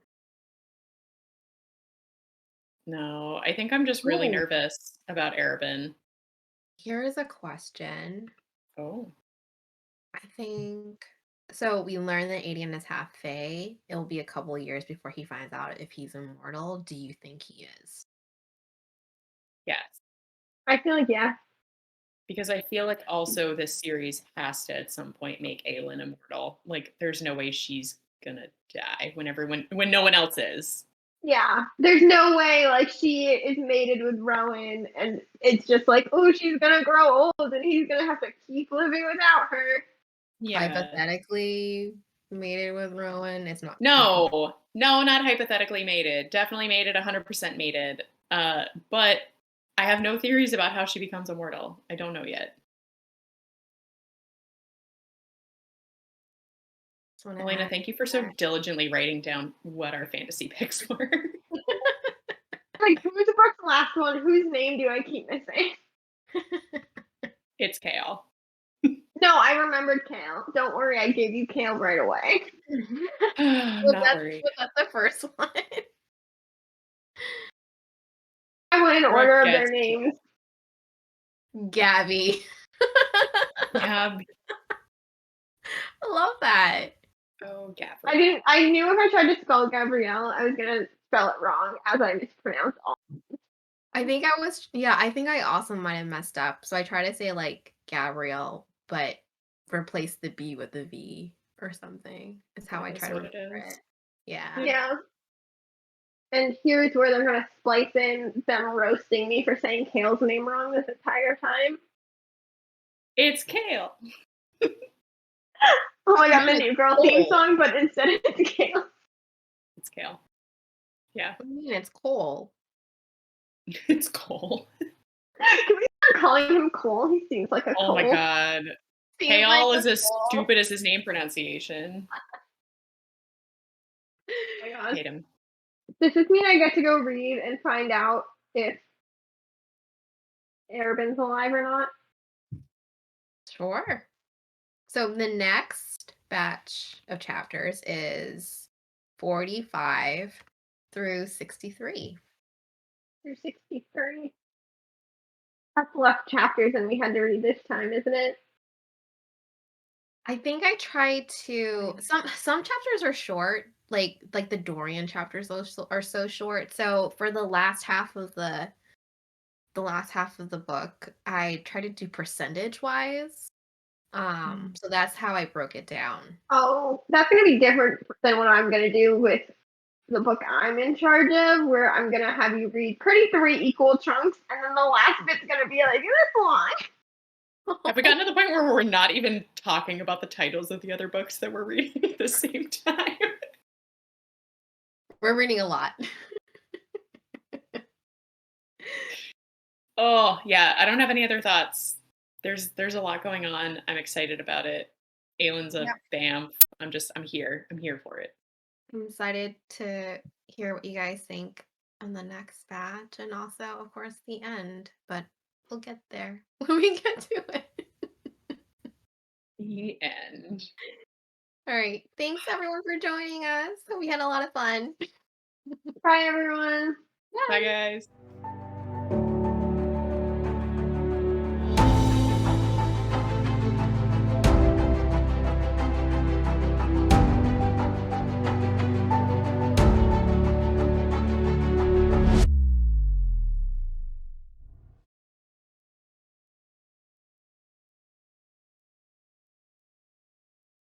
No, I think I'm just really Ooh. nervous about Arobynn. Here is a question. Oh. I think so. We learned that Aden is half Fae. It'll be a couple years before he finds out if he's immortal. Do you think he is? Yes. I feel like, yeah. Because I feel like also this series has to at some point make Aelin immortal. Like, there's no way she's gonna die when no one else is. Yeah, there's no way like she is mated with Rowan and it's just like, oh, she's gonna grow old and he's gonna have to keep living without her. Yeah. Hypothetically mated with Rowan. It's not. No, not hypothetically mated. Definitely mated, 100% mated. But I have no theories about how she becomes immortal. I don't know yet. Elena, thank you for so diligently writing down what our fantasy picks were. Like, who's Brooke's last one? Whose name do I keep missing? It's Kale. No, I remembered Kale. Don't worry, I gave you Kale right away. Not worried. Was that the first one? I went in Brooke order of their gets names. Gabby. Gab. I love that. Oh, Gabrielle. I knew if I tried to spell Gabrielle, I was gonna spell it wrong as I mispronounced all. I think I also might have messed up. So I try to say like Gabrielle, but replace the B with the V or something. Is how I try to remember it. Yeah. Yeah. And here's where they're gonna splice in them roasting me for saying Kale's name wrong this entire time. It's Kale. Oh my god, the new girl theme song, but instead it's Kale. It's Kale. Yeah. What do you mean it's Cole? It's Cole. Can we start calling him Cole? He seems like a Oh Cole. my god. Kale is as stupid as his name pronunciation. Oh my god. Hate him. Does this mean I get to go read and find out if Arobynn's alive or not? Sure. So the next batch of chapters is 45 through 63. Through 63. That's less chapters than we had to read this time, isn't it? I think I tried to some chapters are short, like the Dorian chapters are so short. So for the last half of the book, I tried to do percentage wise. So that's how I broke it down. Oh, that's gonna be different than what I'm gonna do with the book I'm in charge of, where I'm gonna have you read pretty 3 equal chunks, and then the last bit's gonna be like this long. Have we gotten to the point where we're not even talking about the titles of the other books that we're reading at the same time? We're reading a lot. Oh, yeah. I don't have any other thoughts. There's a lot going on. I'm excited about it. Aelin's a bam. I'm here. I'm here for it. I'm excited to hear what you guys think on the next batch and also, of course, the end. But we'll get there when we get to it. The end. All right. Thanks, everyone, for joining us. We had a lot of fun. Bye, everyone. Bye, guys.